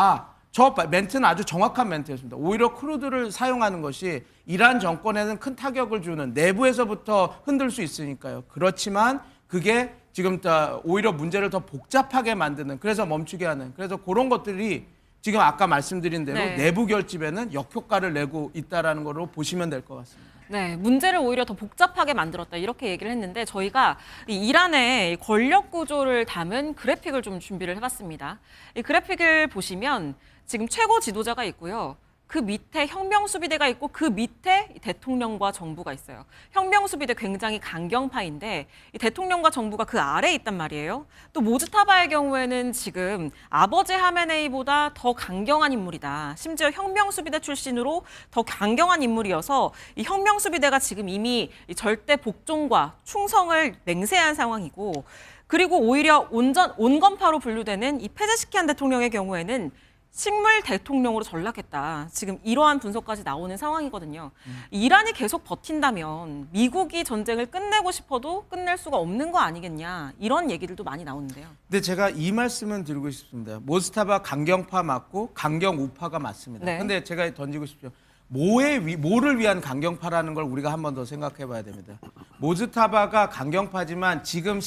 저 멘트는 아주 정확한 멘트였습니다. 오히려 쿠르드를 사용하는 것이 이란 정권에는 큰 타격을 주는, 내부에서부터 흔들 수 있으니까요. 그렇지만 그게 지금 오히려 문제를 더 복잡하게 만드는, 그래서 멈추게 하는, 그래서 그런 것들이 지금 아까 말씀드린 대로 내부 결집에는 역효과를 내고 있다는 걸로 보시면 될 것 같습니다. 네, 문제를 오히려 더 복잡하게 만들었다 이렇게 얘기를 했는데, 저희가 이 이란의 권력 구조를 담은 그래픽을 좀 준비를 해봤습니다. 이 그래픽을 보시면 지금 최고 지도자가 있고요. 그 밑에 혁명수비대가 있고 그 밑에 대통령과 정부가 있어요. 혁명수비대 굉장히 강경파인데 이 대통령과 정부가 그 아래에 있단 말이에요. 또 모즈타바의 경우에는 지금 아버지 하메네이보다 더 강경한 인물이다. 심지어 혁명수비대 출신으로 더 강경한 인물이어서 이 혁명수비대가 지금 이미 절대 복종과 충성을 맹세한 상황이고, 그리고 오히려 온건파로 분류되는 이 페제시키안 대통령의 경우에는 식물 대통령으로 전락했다. 지금 이러한 분석까지 나오는 상황이거든요. 이란이 계속 버틴다면 미국이 전쟁을 끝내고 싶어도 끝낼 수가 없는 거 아니겠냐. 이런 얘기들도 많이 나오는데요. 근데 제가 이 말씀은 드리고 싶습니다. 모스타바 강경파 맞고 강경 우파가 맞습니다. 네. 근데 제가 던지고 싶죠. 뭐를 위한 강경파라는 걸 우리가 한 번 더 생각해 봐야 됩니다. 모즈타바가 강경파지만 지금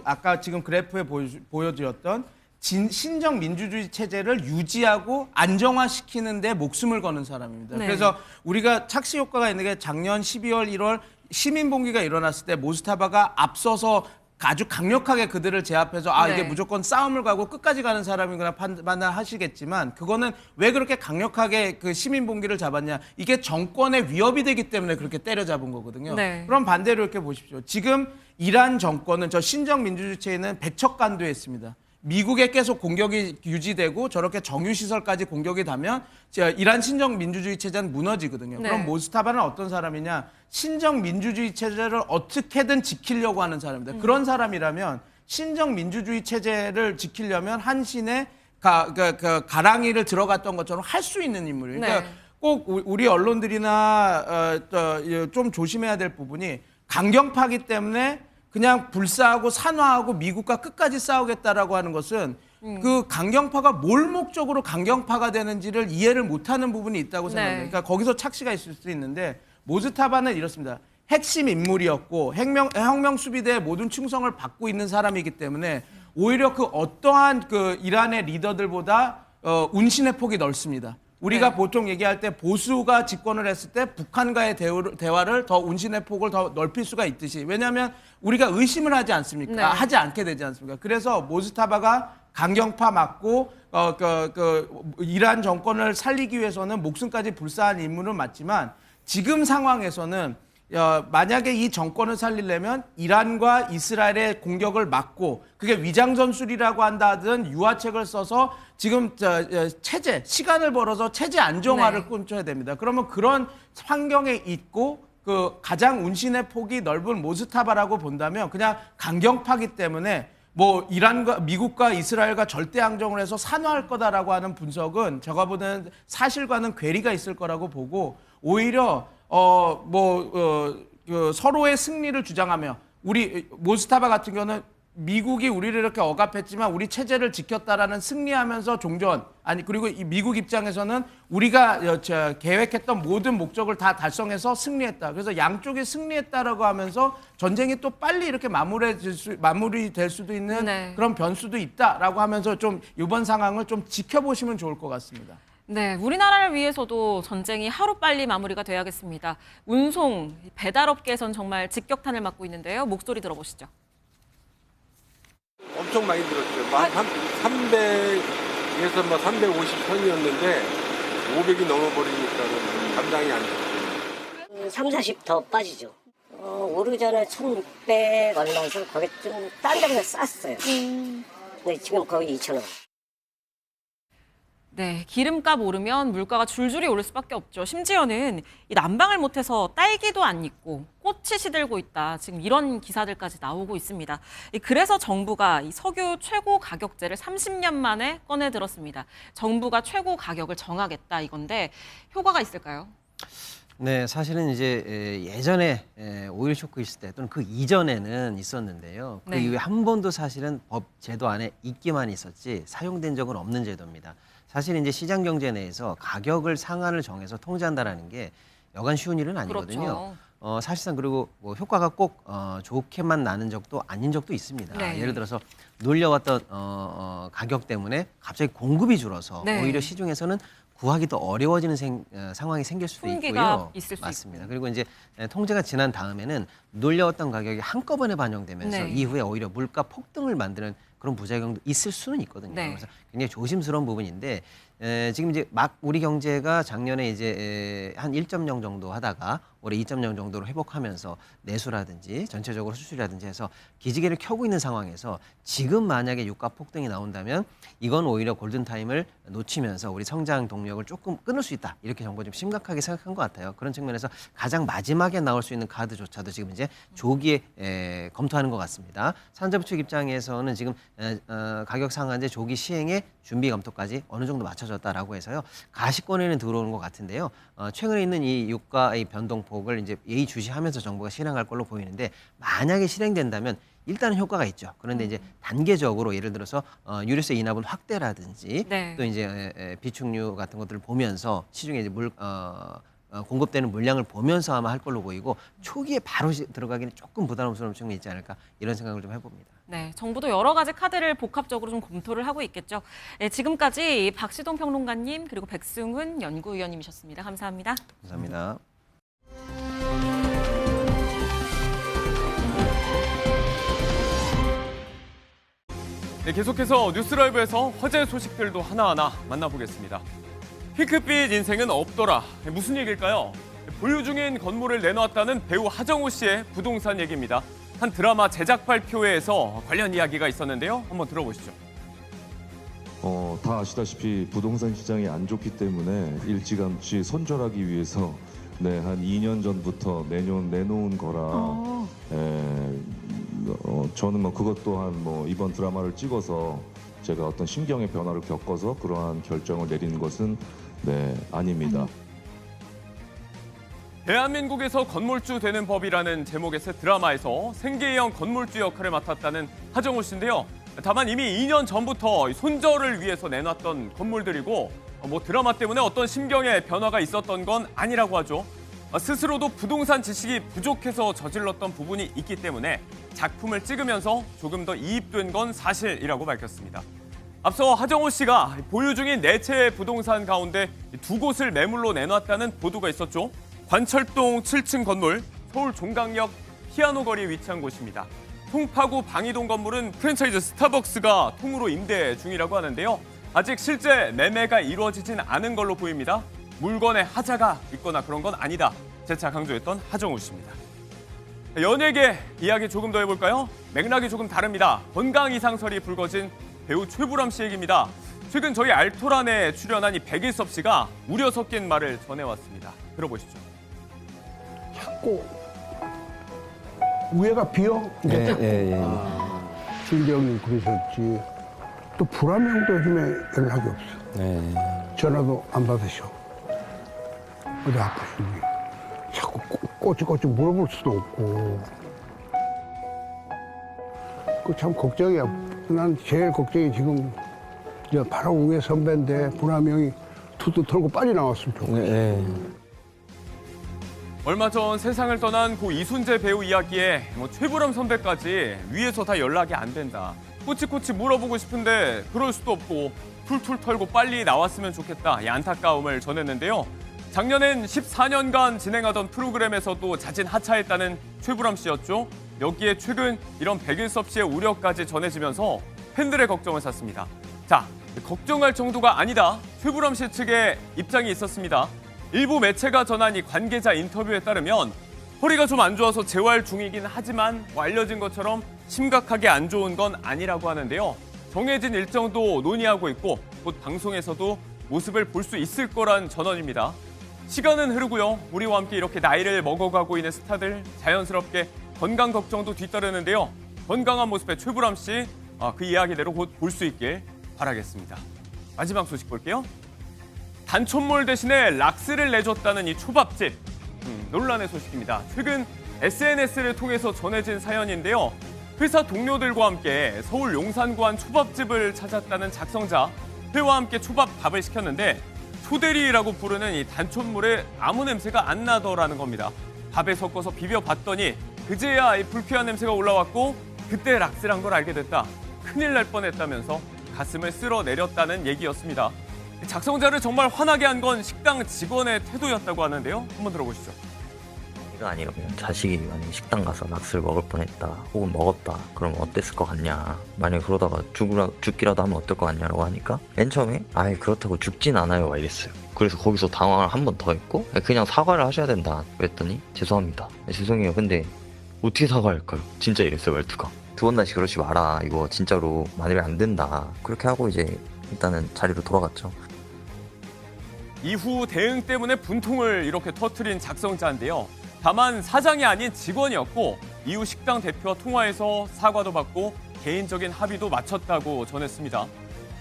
아까 지금 그래프에 보여드렸던 신정 민주주의 체제를 유지하고 안정화시키는 데 목숨을 거는 사람입니다. 네. 그래서 우리가 착시 효과가 있는 게 작년 12월, 1월 시민봉기가 일어났을 때 모스타바가 앞서서 아주 강력하게 그들을 제압해서 네. 이게 무조건 싸움을 가고 끝까지 가는 사람이구나 판단하시겠지만 그거는 왜 그렇게 강력하게 그 시민봉기를 잡았냐. 이게 정권의 위협이 되기 때문에 그렇게 때려잡은 거거든요. 네. 그럼 반대로 이렇게 보십시오. 지금 이란 정권은 저 신정민주주의체에는 백척간도했습니다. 미국에 계속 공격이 유지되고 저렇게 정유시설까지 공격이 되면 이란 신정민주주의 체제는 무너지거든요. 네. 그럼 모스타바는 어떤 사람이냐? 신정민주주의 체제를 어떻게든 지키려고 하는 사람입니다. 그런 사람이라면 신정민주주의 체제를 지키려면 한신의 가랑이를 들어갔던 것처럼 할 수 있는 인물이에요. 네. 그러니까 꼭 우리 언론들이나 좀 조심해야 될 부분이 강경파기 때문에 그냥 불사하고 산화하고 미국과 끝까지 싸우겠다라고 하는 것은 그 강경파가 뭘 목적으로 강경파가 되는지를 이해를 못하는 부분이 있다고 생각합니다. 네. 그러니까 거기서 착시가 있을 수 있는데 모즈타바는 이렇습니다. 핵심 인물이었고 혁명 수비대의 모든 충성을 받고 있는 사람이기 때문에 오히려 그 어떠한 그 이란의 리더들보다 운신의 폭이 넓습니다. 우리가 네. 보통 얘기할 때 보수가 집권을 했을 때 북한과의 대화를 더 운신의 폭을 더 넓힐 수가 있듯이 왜냐하면 우리가 의심을 하지 않습니까? 네. 하지 않게 되지 않습니까? 그래서 모스타바가 강경파 맞고 이란 정권을 살리기 위해서는 목숨까지 불사한 인물은 맞지만 지금 상황에서는 만약에 이 정권을 살리려면 이란과 이스라엘의 공격을 막고 그게 위장전술이라고 한다든 유화책을 써서 지금 시간을 벌어서 체제 안정화를 네. 꿈쳐야 됩니다. 그러면 그런 환경에 있고 그 가장 운신의 폭이 넓은 모스타바라고 본다면 그냥 강경파기 때문에 뭐 이란과 미국과 이스라엘과 절대 항정을 해서 산화할 거다라고 하는 분석은 제가 보는 사실과는 괴리가 있을 거라고 보고 오히려 서로의 승리를 주장하며 우리 모스타바 같은 경우는 미국이 우리를 이렇게 억압했지만 우리 체제를 지켰다라는 승리하면서 종전 그리고 이 미국 입장에서는 우리가 계획했던 모든 목적을 다 달성해서 승리했다. 그래서 양쪽이 승리했다라고 하면서 전쟁이 또 빨리 이렇게 마무리될 수도 있는 네. 그런 변수도 있다라고 하면서 좀 이번 상황을 좀 지켜보시면 좋을 것 같습니다. 네, 우리나라를 위해서도 전쟁이 하루빨리 마무리가 돼야겠습니다. 운송, 배달업계에선 정말 직격탄을 맞고 있는데요. 목소리 들어보시죠. 엄청 많이 들었죠. 300에서 350 선이었는데 500이 넘어버리니까 감당이 안 되죠. 3, 40 더 빠지죠. 오르기 전에 1,600 얼마에서 거기 좀 딴 데보다 쌌어요. 근데 지금 거의 2,000원. 네, 기름값 오르면 물가가 줄줄이 오를 수밖에 없죠. 심지어는 이 난방을 못해서 딸기도 안 익고 꽃이 시들고 있다. 지금 이런 기사들까지 나오고 있습니다. 그래서 정부가 이 석유 최고 가격제를 30년 만에 꺼내 들었습니다. 정부가 최고 가격을 정하겠다 이건데 효과가 있을까요? 네, 사실은 이제 예전에 오일 쇼크 있을 때 또는 그 이전에는 있었는데요. 그 네. 이후에 한 번도 사실은 법 제도 안에 있기만 있었지 사용된 적은 없는 제도입니다. 사실 이제 시장 경제 내에서 가격을 상한을 정해서 통제한다라는 게 여간 쉬운 일은 아니거든요. 그렇죠. 사실상 그리고 뭐 효과가 꼭 좋게만 나는 적도 아닌 적도 있습니다. 네. 예를 들어서 놀려왔던 가격 때문에 갑자기 공급이 줄어서 네. 오히려 시중에서는 구하기 더 어려워지는 상황이 생길 수도 풍기가 있고요. 있을 수 맞습니다. 그리고 이제 통제가 지난 다음에는 놀려왔던 가격이 한꺼번에 반영되면서 네. 이후에 오히려 물가 폭등을 만드는 그런 부작용도 있을 수는 있거든요. 네. 그래서 굉장히 조심스러운 부분인데 지금 이제 막 우리 경제가 작년에 이제 한 1.0 정도 하다가 올해 2.0 정도로 회복하면서 내수라든지 전체적으로 수출이라든지 해서 기지개를 켜고 있는 상황에서 지금 만약에 유가 폭등이 나온다면 이건 오히려 골든타임을 놓치면서 우리 성장 동력을 조금 끊을 수 있다. 이렇게 정부가 좀 심각하게 생각한 것 같아요. 그런 측면에서 가장 마지막에 나올 수 있는 카드조차도 지금 이제 조기에 검토하는 것 같습니다. 산자부 측 입장에서는 지금 가격 상한제 조기 시행에 준비 검토까지 어느 정도 맞춰졌다라고 해서요. 가시권에는 들어오는 것 같은데요. 최근에 있는 이 유가의 변동폭을 이제 예의주시하면서 정부가 실행할 걸로 보이는데 만약에 실행된다면 일단은 효과가 있죠. 그런데 이제 단계적으로 예를 들어서 유류세 인하분 확대라든지 네. 또 이제 비축류 같은 것들을 보면서 시중에 이제 공급되는 물량을 보면서 아마 할 걸로 보이고 초기에 바로 들어가기는 조금 부담스러운 측면이 있지 않을까 이런 생각을 좀 해봅니다. 네, 정부도 여러 가지 카드를 복합적으로 좀 검토를 하고 있겠죠. 네, 지금까지 박시동 평론가님 그리고 백승훈 연구위원님이셨습니다. 감사합니다. 감사합니다. 네, 계속해서 뉴스라이브에서 화제 소식들도 하나하나 만나보겠습니다. 핑크빛 인생은 없더라. 무슨 얘기일까요? 보유 중인 건물을 내놓았다는 배우 하정우 씨의 부동산 얘기입니다. 한 드라마 제작 발표회에서 관련 이야기가 있었는데요. 한번 들어보시죠. 다 아시다시피 부동산 시장이 안 좋기 때문에 일찌감치 손절하기 위해서 한 2년 전부터 내놓은 거라 저는 그것 또한 이번 드라마를 찍어서 제가 어떤 심경의 변화를 겪어서 그러한 결정을 내리는 것은 아닙니다. 대한민국에서 건물주 되는 법이라는 제목의 새 드라마에서 생계형 건물주 역할을 맡았다는 하정우 씨인데요. 다만 이미 2년 전부터 손절을 위해서 내놨던 건물들이고 드라마 때문에 어떤 심경의 변화가 있었던 건 아니라고 하죠. 스스로도 부동산 지식이 부족해서 저질렀던 부분이 있기 때문에 작품을 찍으면서 조금 더 이입된 건 사실이라고 밝혔습니다. 앞서 하정우 씨가 보유 중인 4채의 부동산 가운데 2곳을 매물로 내놨다는 보도가 있었죠. 관철동 7층 건물, 서울 종강역 피아노 거리에 위치한 곳입니다. 송파구 방이동 건물은 프랜차이즈 스타벅스가 통으로 임대 중이라고 하는데요. 아직 실제 매매가 이루어지진 않은 걸로 보입니다. 물건에 하자가 있거나 그런 건 아니다. 재차 강조했던 하정우 씨입니다. 연예계 이야기 조금 더 해볼까요? 맥락이 조금 다릅니다. 건강 이상설이 불거진 배우 최불암 씨 얘기입니다. 최근 저희 알토란에 출연한 이 백일섭 씨가 우려 섞인 말을 전해왔습니다. 들어보시죠. 자꾸 위에가 비어? 준경님 그러셨지. 또 불암 형도 요즘에 연락이 없어. 전화도 안 받으셔. 어디 아프신지. 자꾸 꼬치꼬치 물어볼 수도 없고. 그 참 걱정이야. 난 제일 걱정이 지금 바로 위에 선배인데 불암 형이 투두 털고 빠져나왔으면 좋겠어. 얼마 전 세상을 떠난 고 이순재 배우 이야기에 최불암 선배까지 위에서 다 연락이 안 된다. 꼬치꼬치 물어보고 싶은데 그럴 수도 없고 툴툴 털고 빨리 나왔으면 좋겠다. 이 안타까움을 전했는데요. 작년엔 14년간 진행하던 프로그램에서도 자진 하차했다는 최불암 씨였죠. 여기에 최근 이런 백일섭 씨의 우려까지 전해지면서 팬들의 걱정을 샀습니다. 자, 걱정할 정도가 아니다. 최불암 씨 측의 입장이 있었습니다. 일부 매체가 전한 이 관계자 인터뷰에 따르면 허리가 좀 안 좋아서 재활 중이긴 하지만 알려진 것처럼 심각하게 안 좋은 건 아니라고 하는데요. 정해진 일정도 논의하고 있고 곧 방송에서도 모습을 볼 수 있을 거란 전언입니다. 시간은 흐르고요. 우리와 함께 이렇게 나이를 먹어가고 있는 스타들 자연스럽게 건강 걱정도 뒤따르는데요. 건강한 모습의 최불암 씨, 그 이야기대로 곧 볼 수 있길 바라겠습니다. 마지막 소식 볼게요. 단촛물 대신에 락스를 내줬다는 이 초밥집. 논란의 소식입니다. 최근 SNS를 통해서 전해진 사연인데요. 회사 동료들과 함께 서울 용산구 한 초밥집을 찾았다는 작성자. 회와 함께 초밥밥을 시켰는데 초대리라고 부르는 이 단촛물에 아무 냄새가 안 나더라는 겁니다. 밥에 섞어서 비벼봤더니 그제야 이 불쾌한 냄새가 올라왔고 그때 락스란 걸 알게 됐다. 큰일 날 뻔했다면서 가슴을 쓸어내렸다는 얘기였습니다. 작성자를 정말 화나게 한 건 식당 직원의 태도였다고 하는데요. 한번 들어보시죠. 내가 아니라면 자식이 만약에 식당 가서 락스를 먹을 뻔했다 혹은 먹었다 그러면 어땠을 것 같냐, 만약에 그러다가 죽기라도 하면 어떨 것 같냐라고 하니까 맨 처음에 아예 그렇다고 죽진 않아요 막 이랬어요. 그래서 거기서 당황을 한 번 더 했고 그냥 사과를 하셔야 된다 그랬더니 죄송합니다, 죄송해요, 근데 어떻게 사과할까요? 진짜 이랬어요 말투가. 두 번 다시 그러지 마라, 이거 진짜로 만들면 안 된다. 그렇게 하고 이제 일단은 자리로 돌아갔죠. 이후 대응 때문에 분통을 이렇게 터뜨린 작성자인데요. 다만 사장이 아닌 직원이었고 이후 식당 대표와 통화해서 사과도 받고 개인적인 합의도 마쳤다고 전했습니다.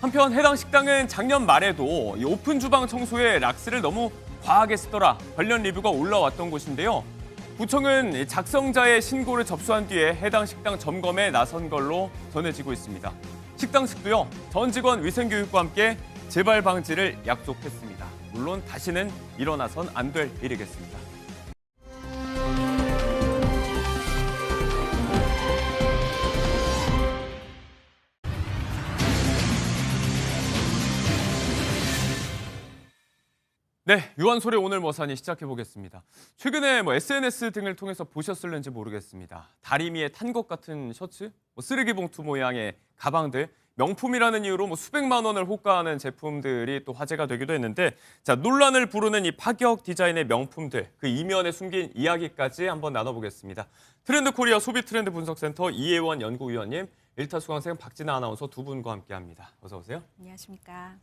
한편 해당 식당은 작년 말에도 이 오픈 주방 청소에 락스를 너무 과하게 쓰더라 관련 리뷰가 올라왔던 곳인데요. 구청은 작성자의 신고를 접수한 뒤에 해당 식당 점검에 나선 걸로 전해지고 있습니다. 식당 측도요, 전 직원 위생교육과 함께 재발 방지를 약속했습니다. 물론 다시는 일어나선 안 될 일이겠습니다. 네, 유한솔의 오늘 머사니 시작해 보겠습니다. 최근에 SNS 등을 통해서 보셨을는지 모르겠습니다. 다리미에 탄 것 같은 셔츠, 쓰레기 봉투 모양의 가방들, 명품이라는 이유로 수백만 원을 호가하는 제품들이 또 화제가 되기도 했는데, 자, 논란을 부르는 이 파격 디자인의 명품들, 그 이면에 숨긴 이야기까지 한번 나눠보겠습니다. 트렌드 코리아 소비 트렌드 분석센터 이혜원 연구위원님, 일타 수강생 박진아 아나운서 두 분과 함께합니다. 어서 오세요. 안녕하십니까.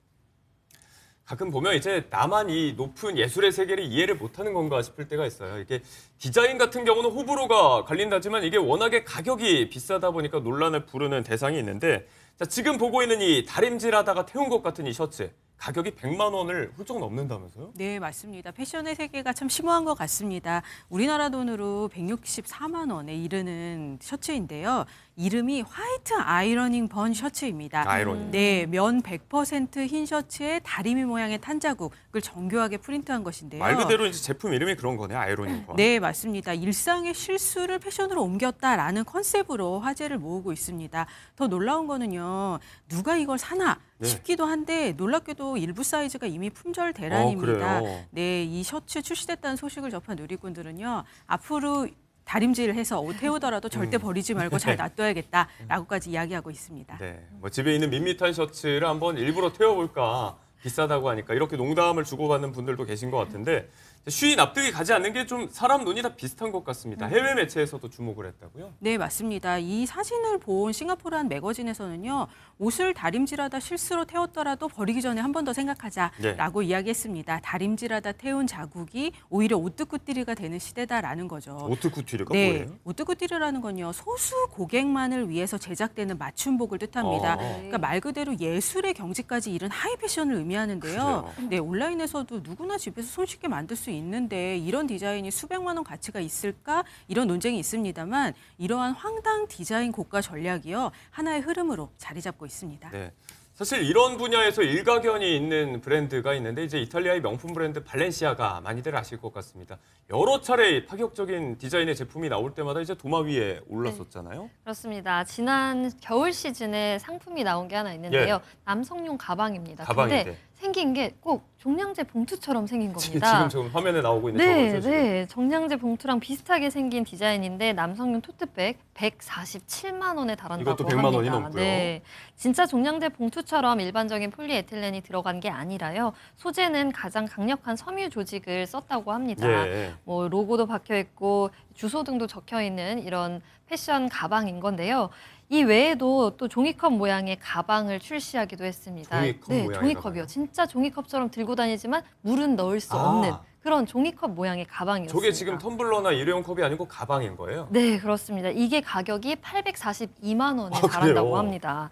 가끔 보면 이제 나만 이 높은 예술의 세계를 이해를 못하는 건가 싶을 때가 있어요. 이게 디자인 같은 경우는 호불호가 갈린다지만 이게 워낙에 가격이 비싸다 보니까 논란을 부르는 대상이 있는데, 자, 지금 보고 있는 이 다림질하다가 태운 것 같은 이 셔츠, 가격이 100만 원을 훌쩍 넘는다면서요? 네, 맞습니다. 패션의 세계가 참 심오한 것 같습니다. 우리나라 돈으로 164만 원에 이르는 셔츠인데요. 이름이 화이트 아이러닝 번 셔츠입니다. 아이러닝. 네, 면 100% 흰 셔츠에 다리미 모양의 탄자국을 정교하게 프린트한 것인데요. 말 그대로 이제 제품 이름이 그런 거네요. 아이러닝 번. 네, 맞습니다. 일상의 실수를 패션으로 옮겼다라는 컨셉으로 화제를 모으고 있습니다. 더 놀라운 거는요. 누가 이걸 사나 싶기도 한데 놀랍게도 일부 사이즈가 이미 품절 대란입니다. 그래요? 네, 이 셔츠 출시됐다는 소식을 접한 누리꾼들은요. 앞으로 다림질해서 태우더라도 절대 버리지 말고 잘 놔둬야겠다라고까지 이야기하고 있습니다. 네, 집에 있는 밋밋한 셔츠를 한번 일부러 태워볼까, 비싸다고 하니까 이렇게 농담을 주고받는 분들도 계신 것 같은데, 쉬이 납득이 가지 않는 게 좀 사람 눈이 다 비슷한 것 같습니다. 해외 매체에서도 주목을 했다고요? 네, 맞습니다. 이 사진을 본 싱가포르 한 매거진에서는요. 옷을 다림질하다 실수로 태웠더라도 버리기 전에 한 번 더 생각하자라고 이야기했습니다. 다림질하다 태운 자국이 오히려 오뜨쿠띠리가 되는 시대다라는 거죠. 오뜨쿠띠리가 네, 뭐예요? 오뜨쿠띠리라는 건요. 소수 고객만을 위해서 제작되는 맞춤복을 뜻합니다. 그러니까 말 그대로 예술의 경지까지 이른 하이 패션을 의미하는데요. 네, 온라인에서도 누구나 집에서 손쉽게 만들 수 있는데 이런 디자인이 수백만 원 가치가 있을까? 이런 논쟁이 있습니다만 이러한 황당 디자인 고가 전략이요. 하나의 흐름으로 자리 잡고 있습니다. 네. 사실 이런 분야에서 일가견이 있는 브랜드가 있는데 이제 이탈리아의 명품 브랜드 발렌시아가 많이들 아실 것 같습니다. 여러 차례 파격적인 디자인의 제품이 나올 때마다 이제 도마 위에 올랐었잖아요. 네, 그렇습니다. 지난 겨울 시즌에 상품이 나온 게 하나 있는데요. 남성용 가방입니다. 근데 생긴 게 꼭 종량제 봉투처럼 생긴 겁니다. 지금 화면에 나오고 있는 네, 저거죠, 네. 종량제 봉투랑 비슷하게 생긴 디자인인데 남성용 토트백 147만 원에 달한다고 이것도 100만 원이 합니다. 넘고요. 네, 진짜 종량제 봉투처럼 일반적인 폴리에틸렌이 들어간 게 아니라요. 소재는 가장 강력한 섬유 조직을 썼다고 합니다. 예. 로고도 박혀 있고 주소 등도 적혀 있는 이런 패션 가방인 건데요. 이 외에도 또 종이컵 모양의 가방을 출시하기도 했습니다. 종이컵 모양의 종이컵이요. 가방이요? 진짜 종이컵처럼 들고 다니지만 물은 넣을 수 없는 그런 종이컵 모양의 가방이었습니다. 저게 지금 텀블러나 일회용 컵이 아니고 가방인 거예요? 네, 그렇습니다. 이게 가격이 842만 원에 달한다고 그래요? 합니다.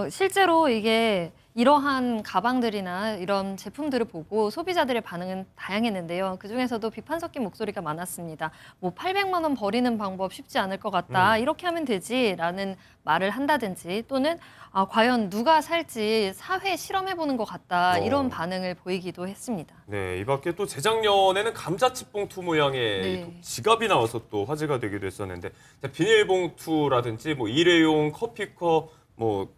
실제로 이게 이러한 가방들이나 이런 제품들을 보고 소비자들의 반응은 다양했는데요. 그중에서도 비판 섞인 목소리가 많았습니다. 800만 원 버리는 방법 쉽지 않을 것 같다. 이렇게 하면 되지라는 말을 한다든지 또는 과연 누가 살지 사회 실험해보는 것 같다. 이런 반응을 보이기도 했습니다. 네, 이 밖에 또 재작년에는 감자칩 봉투 모양의 지갑이 나와서 또 화제가 되기도 했었는데, 비닐봉투라든지 일회용 커피컵,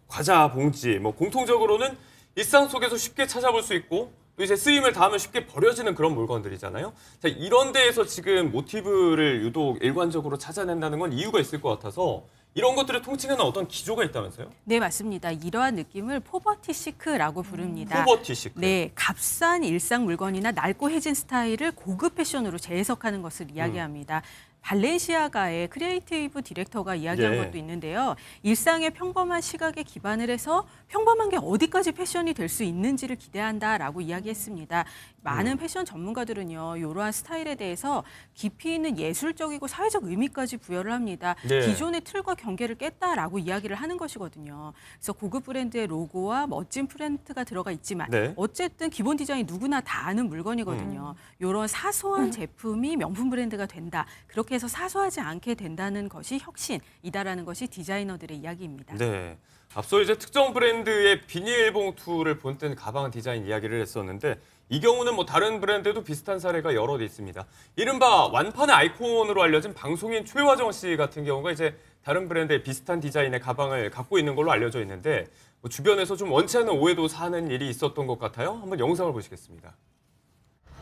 과자 봉지, 공통적으로는 일상 속에서 쉽게 찾아볼 수 있고 또 이제 쓰임을 닿으면 쉽게 버려지는 그런 물건들이잖아요. 자, 이런 데에서 지금 모티브를 유독 일관적으로 찾아낸다는 건 이유가 있을 것 같아서 이런 것들을 통칭하는 어떤 기조가 있다면서요? 네, 맞습니다. 이러한 느낌을 포버티 시크라고 부릅니다. 포버티 시크. 네, 값싼 일상 물건이나 낡고 해진 스타일을 고급 패션으로 재해석하는 것을 이야기합니다. 발렌시아가의 크리에이티브 디렉터가 이야기한 것도 있는데요. 일상의 평범한 시각에 기반을 해서 평범한 게 어디까지 패션이 될 수 있는지를 기대한다라고 이야기했습니다. 많은 패션 전문가들은요. 이러한 스타일에 대해서 깊이 있는 예술적이고 사회적 의미까지 부여를 합니다. 네. 기존의 틀과 경계를 깼다라고 이야기를 하는 것이거든요. 그래서 고급 브랜드의 로고와 멋진 프린트가 들어가 있지만 어쨌든 기본 디자인이 누구나 다 아는 물건이거든요. 이런 사소한 제품이 명품 브랜드가 된다. 그렇게 그렇게 해서 사소하지 않게 된다는 것이 혁신이다라는 것이 디자이너들의 이야기입니다. 네. 앞서 이제 특정 브랜드의 비닐봉투를 본뜬 가방 디자인 이야기를 했었는데 이 경우는 뭐 다른 브랜드도 비슷한 사례가 여러 개 있습니다. 이른바 완판의 아이콘으로 알려진 방송인 최화정 씨 같은 경우가 이제 다른 브랜드의 비슷한 디자인의 가방을 갖고 있는 걸로 알려져 있는데 뭐 주변에서 좀 원치 않는 오해도 사는 일이 있었던 것 같아요. 한번 영상을 보시겠습니다.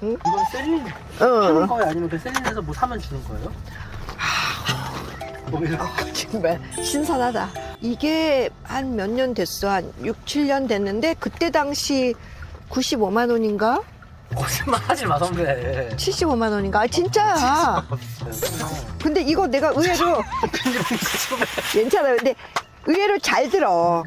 이건 셀린 하는 거예요? 아니면 그 셀린에서 뭐 사면 주는 거예요? 정말 신선하다. 이게 한 몇 년 됐어. 한 6, 7년 됐는데 그때 당시 95만 원인가? 거짓말 하지 마, 선배. 75만 원인가? 아, 진짜야. 근데 이거 내가 의외로 괜찮아요. 근데 의외로 잘 들어.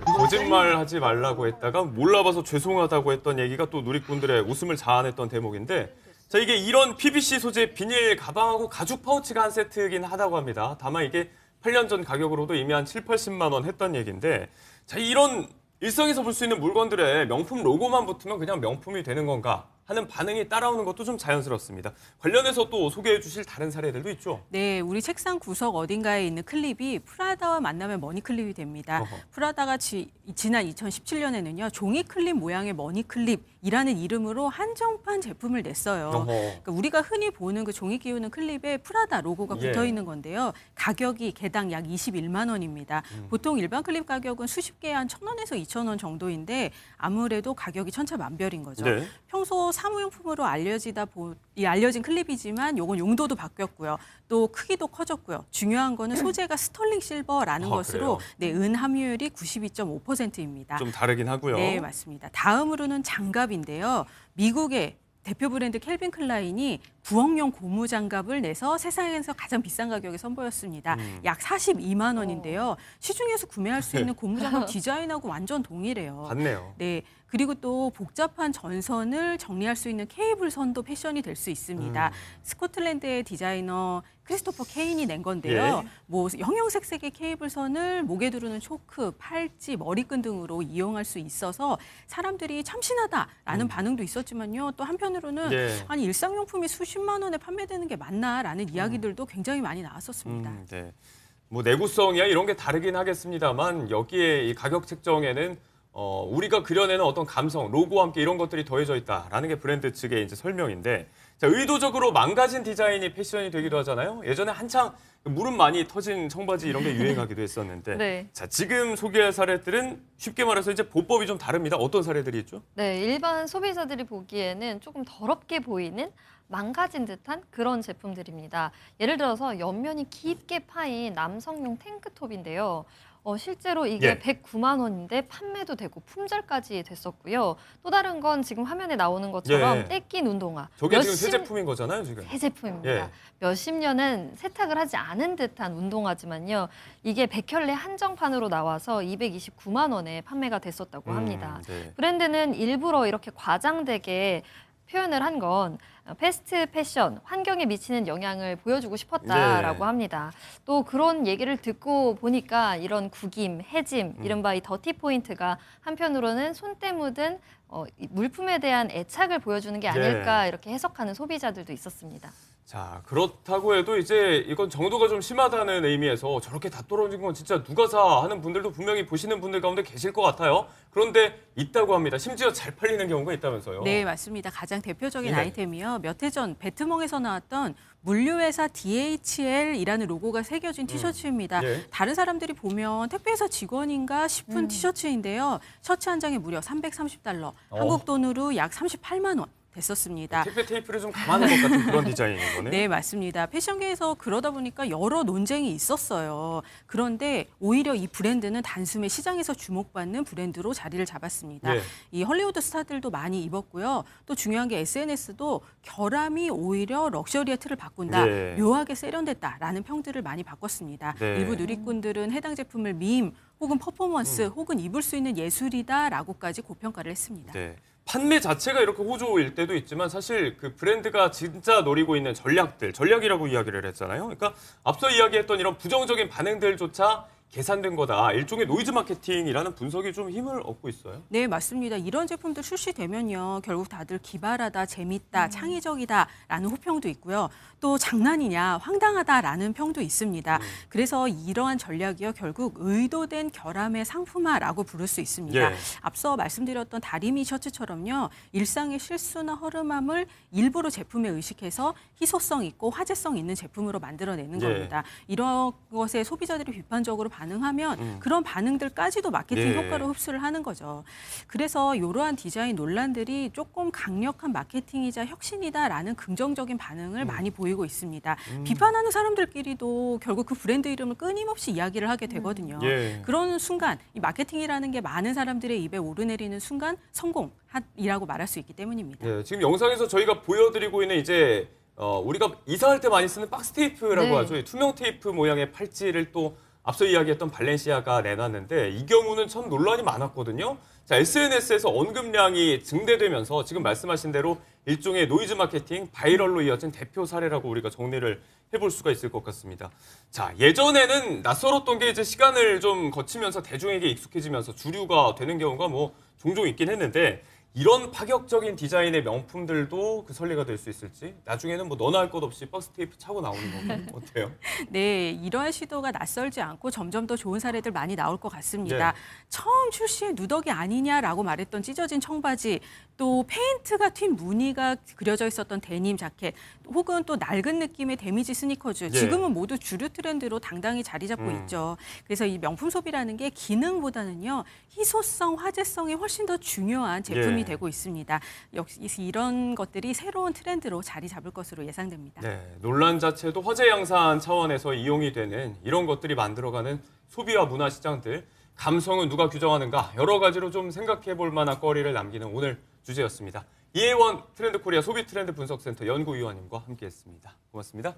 거짓말하지 말라고 했다가 몰라봐서 죄송하다고 했던 얘기가 또 누리꾼들의 웃음을 자아냈던 대목인데 자 이게 이런 PVC 소재 비닐 가방하고 가죽 파우치가 한 세트이긴 하다고 합니다. 다만 이게 8년 전 가격으로도 이미 한 7, 80만 원 했던 얘기인데 자 이런 일상에서 볼 수 있는 물건들의 명품 로고만 붙으면 그냥 명품이 되는 건가 하는 반응이 따라오는 것도 좀 자연스럽습니다. 관련해서 또 소개해 주실 다른 사례들도 있죠? 네, 우리 책상 구석 어딘가에 있는 클립이 프라다와 만나면 머니 클립이 됩니다. 프라다가 지난 2017년에는요. 종이 클립 모양의 머니 클립이라는 이름으로 한정판 제품을 냈어요. 그러니까 우리가 흔히 보는 그 종이 끼우는 클립에 프라다 로고가 붙어 있는 건데요. 가격이 개당 약 21만 원입니다. 보통 일반 클립 가격은 수십 개에 한 1,000원에서 2,000원 정도인데 아무래도 가격이 천차만별인 거죠. 네. 평소 사무용품으로 알려진 클립이지만 요건 용도도 바뀌었고요. 또 크기도 커졌고요. 중요한 거는 소재가 스털링 실버라는 것으로 네, 은 함유율이 92.5%입니다. 좀 다르긴 하고요. 네, 맞습니다. 다음으로는 장갑인데요. 미국의 대표 브랜드 캘빈 클라인이 9억용 고무 장갑을 내서 세상에서 가장 비싼 가격에 선보였습니다. 약 42만 원인데요. 시중에서 구매할 수 있는 고무 장갑 디자인하고 완전 동일해요. 같네요. 네. 그리고 또 복잡한 전선을 정리할 수 있는 케이블 선도 패션이 될 수 있습니다. 스코틀랜드의 디자이너 크리스토퍼 케인이 낸 건데요. 예. 뭐 형형색색의 케이블 선을 목에 두르는 초크, 팔찌, 머리끈 등으로 이용할 수 있어서 사람들이 참신하다라는 반응도 있었지만요. 또 한편으로는 예. 아니 일상용품이 수십만 원에 판매되는 게 맞나라는 이야기들도 굉장히 많이 나왔었습니다. 네. 뭐 내구성이야 이런 게 다르긴 하겠습니다만 여기에 이 가격 책정에는 우리가 그려내는 어떤 감성, 로고와 함께 이런 것들이 더해져 있다라는 게 브랜드 측의 이제 설명인데 자, 의도적으로 망가진 디자인이 패션이 되기도 하잖아요. 예전에 한창 무릎 많이 터진 청바지 이런 게 유행하기도 했었는데 네. 자, 지금 소개할 사례들은 쉽게 말해서 이제 보법이 좀 다릅니다. 어떤 사례들이 있죠? 네, 일반 소비자들이 보기에는 조금 더럽게 보이는 망가진 듯한 그런 제품들입니다. 예를 들어서 옆면이 깊게 파인 남성용 탱크톱인데요. 실제로 이게 예. 109만 원인데 판매도 되고 품절까지 됐었고요. 또 다른 건 지금 화면에 나오는 것처럼 예. 떼낀 운동화. 저게 지금 새 제품인 거잖아요, 지금. 새 제품입니다. 예. 몇십 년은 세탁을 하지 않은 듯한 운동화지만요. 이게 백혈레 한정판으로 나와서 229만 원에 판매가 됐었다고 합니다. 네. 브랜드는 일부러 이렇게 과장되게 표현을 한 건 패스트 패션, 환경에 미치는 영향을 보여주고 싶었다라고 네. 합니다. 또 그런 얘기를 듣고 보니까 이런 구김, 해짐, 이른바 이 더티 포인트가 한편으로는 손때 묻은 이 물품에 대한 애착을 보여주는 게 아닐까 네. 이렇게 해석하는 소비자들도 있었습니다. 자, 그렇다고 해도 이제 이건 정도가 좀 심하다는 의미에서 저렇게 다 떨어진 건 진짜 누가 사 하는 분들도 분명히 보시는 분들 가운데 계실 것 같아요. 그런데 있다고 합니다. 심지어 잘 팔리는 경우가 있다면서요. 네, 맞습니다. 가장 대표적인 네. 아이템이요. 몇 해 전 배트멍에서 나왔던 물류회사 DHL이라는 로고가 새겨진 티셔츠입니다. 예. 다른 사람들이 보면 택배회사 직원인가 싶은 티셔츠인데요. 셔츠 한 장에 무려 $330, 한국 돈으로 약 38만 원. 됐었습니다. 택배 테이프를 좀 감하는 것 같은 그런 디자인인 거네. 네, 맞습니다. 패션계에서 그러다 보니까 여러 논쟁이 있었어요. 그런데 오히려 이 브랜드는 단숨에 시장에서 주목받는 브랜드로 자리를 잡았습니다. 예. 이 헐리우드 스타들도 많이 입었고요. 또 중요한 게 SNS도 결함이 오히려 럭셔리의 틀을 바꾼다. 예. 묘하게 세련됐다라는 평들을 많이 바꿨습니다. 네. 일부 누리꾼들은 해당 제품을 밈 혹은 퍼포먼스 혹은 입을 수 있는 예술이다라고까지 고평가를 했습니다. 네. 판매 자체가 이렇게 호조일 때도 있지만 사실 그 브랜드가 진짜 노리고 있는 전략이라고 이야기를 했잖아요. 그러니까 앞서 이야기했던 이런 부정적인 반응들조차 계산된 거다. 일종의 노이즈 마케팅이라는 분석이 좀 힘을 얻고 있어요. 네, 맞습니다. 이런 제품들 출시되면요. 결국 다들 기발하다, 재밌다, 창의적이다라는 호평도 있고요. 또 장난이냐, 황당하다라는 평도 있습니다. 그래서 이러한 전략이요. 결국 의도된 결함의 상품화라고 부를 수 있습니다. 예. 앞서 말씀드렸던 다리미 셔츠처럼요. 일상의 실수나 허름함을 일부러 제품에 의식해서 희소성 있고 화제성 있는 제품으로 만들어내는 예. 겁니다. 이런 것에 소비자들이 비판적으로 반응하면 그런 반응들까지도 마케팅 예. 효과로 흡수를 하는 거죠. 그래서 이러한 디자인 논란들이 조금 강력한 마케팅이자 혁신이다라는 긍정적인 반응을 많이 보이고 있습니다. 비판하는 사람들끼리도 결국 그 브랜드 이름을 끊임없이 이야기를 하게 되거든요. 예. 그런 순간 이 마케팅이라는 게 많은 사람들의 입에 오르내리는 순간 성공이라고 말할 수 있기 때문입니다. 네, 지금 영상에서 저희가 보여드리고 있는 이제 우리가 이사할 때 많이 쓰는 박스 테이프라고 네. 하죠. 이 투명 테이프 모양의 팔찌를 또 앞서 이야기했던 발렌시아가 내놨는데 이 경우는 참 논란이 많았거든요. 자, SNS에서 언급량이 증대되면서 지금 말씀하신 대로 일종의 노이즈 마케팅, 바이럴로 이어진 대표 사례라고 우리가 정리를 해볼 수가 있을 것 같습니다. 자, 예전에는 낯설었던 게 이제 시간을 좀 거치면서 대중에게 익숙해지면서 주류가 되는 경우가 뭐 종종 있긴 했는데 이런 파격적인 디자인의 명품들도 그 선례가 될 수 있을지 나중에는 뭐 너나 할 것 없이 박스 테이프 차고 나오는 거고 어때요? 네, 이러한 시도가 낯설지 않고 점점 더 좋은 사례들 많이 나올 것 같습니다. 예. 처음 출시에 누더기 아니냐라고 말했던 찢어진 청바지, 또 페인트가 튄 무늬가 그려져 있었던 데님 자켓, 혹은 또 낡은 느낌의 데미지 스니커즈, 예. 지금은 모두 주류 트렌드로 당당히 자리 잡고 있죠. 그래서 이 명품 소비라는 게 기능보다는요, 희소성, 화제성이 훨씬 더 중요한 제품이 예. 되고 있습니다. 역시 이런 것들이 새로운 트렌드로 자리 잡을 것으로 예상됩니다. 네, 논란 자체도 화제 양산 차원에서 이용이 되는 이런 것들이 만들어가는 소비와 문화 시장들, 감성은 누가 규정하는가 여러 가지로 좀 생각해 볼 만한 거리를 남기는 오늘 주제였습니다. 이혜원 트렌드 코리아 소비 트렌드 분석센터 연구위원님과 함께했습니다. 고맙습니다.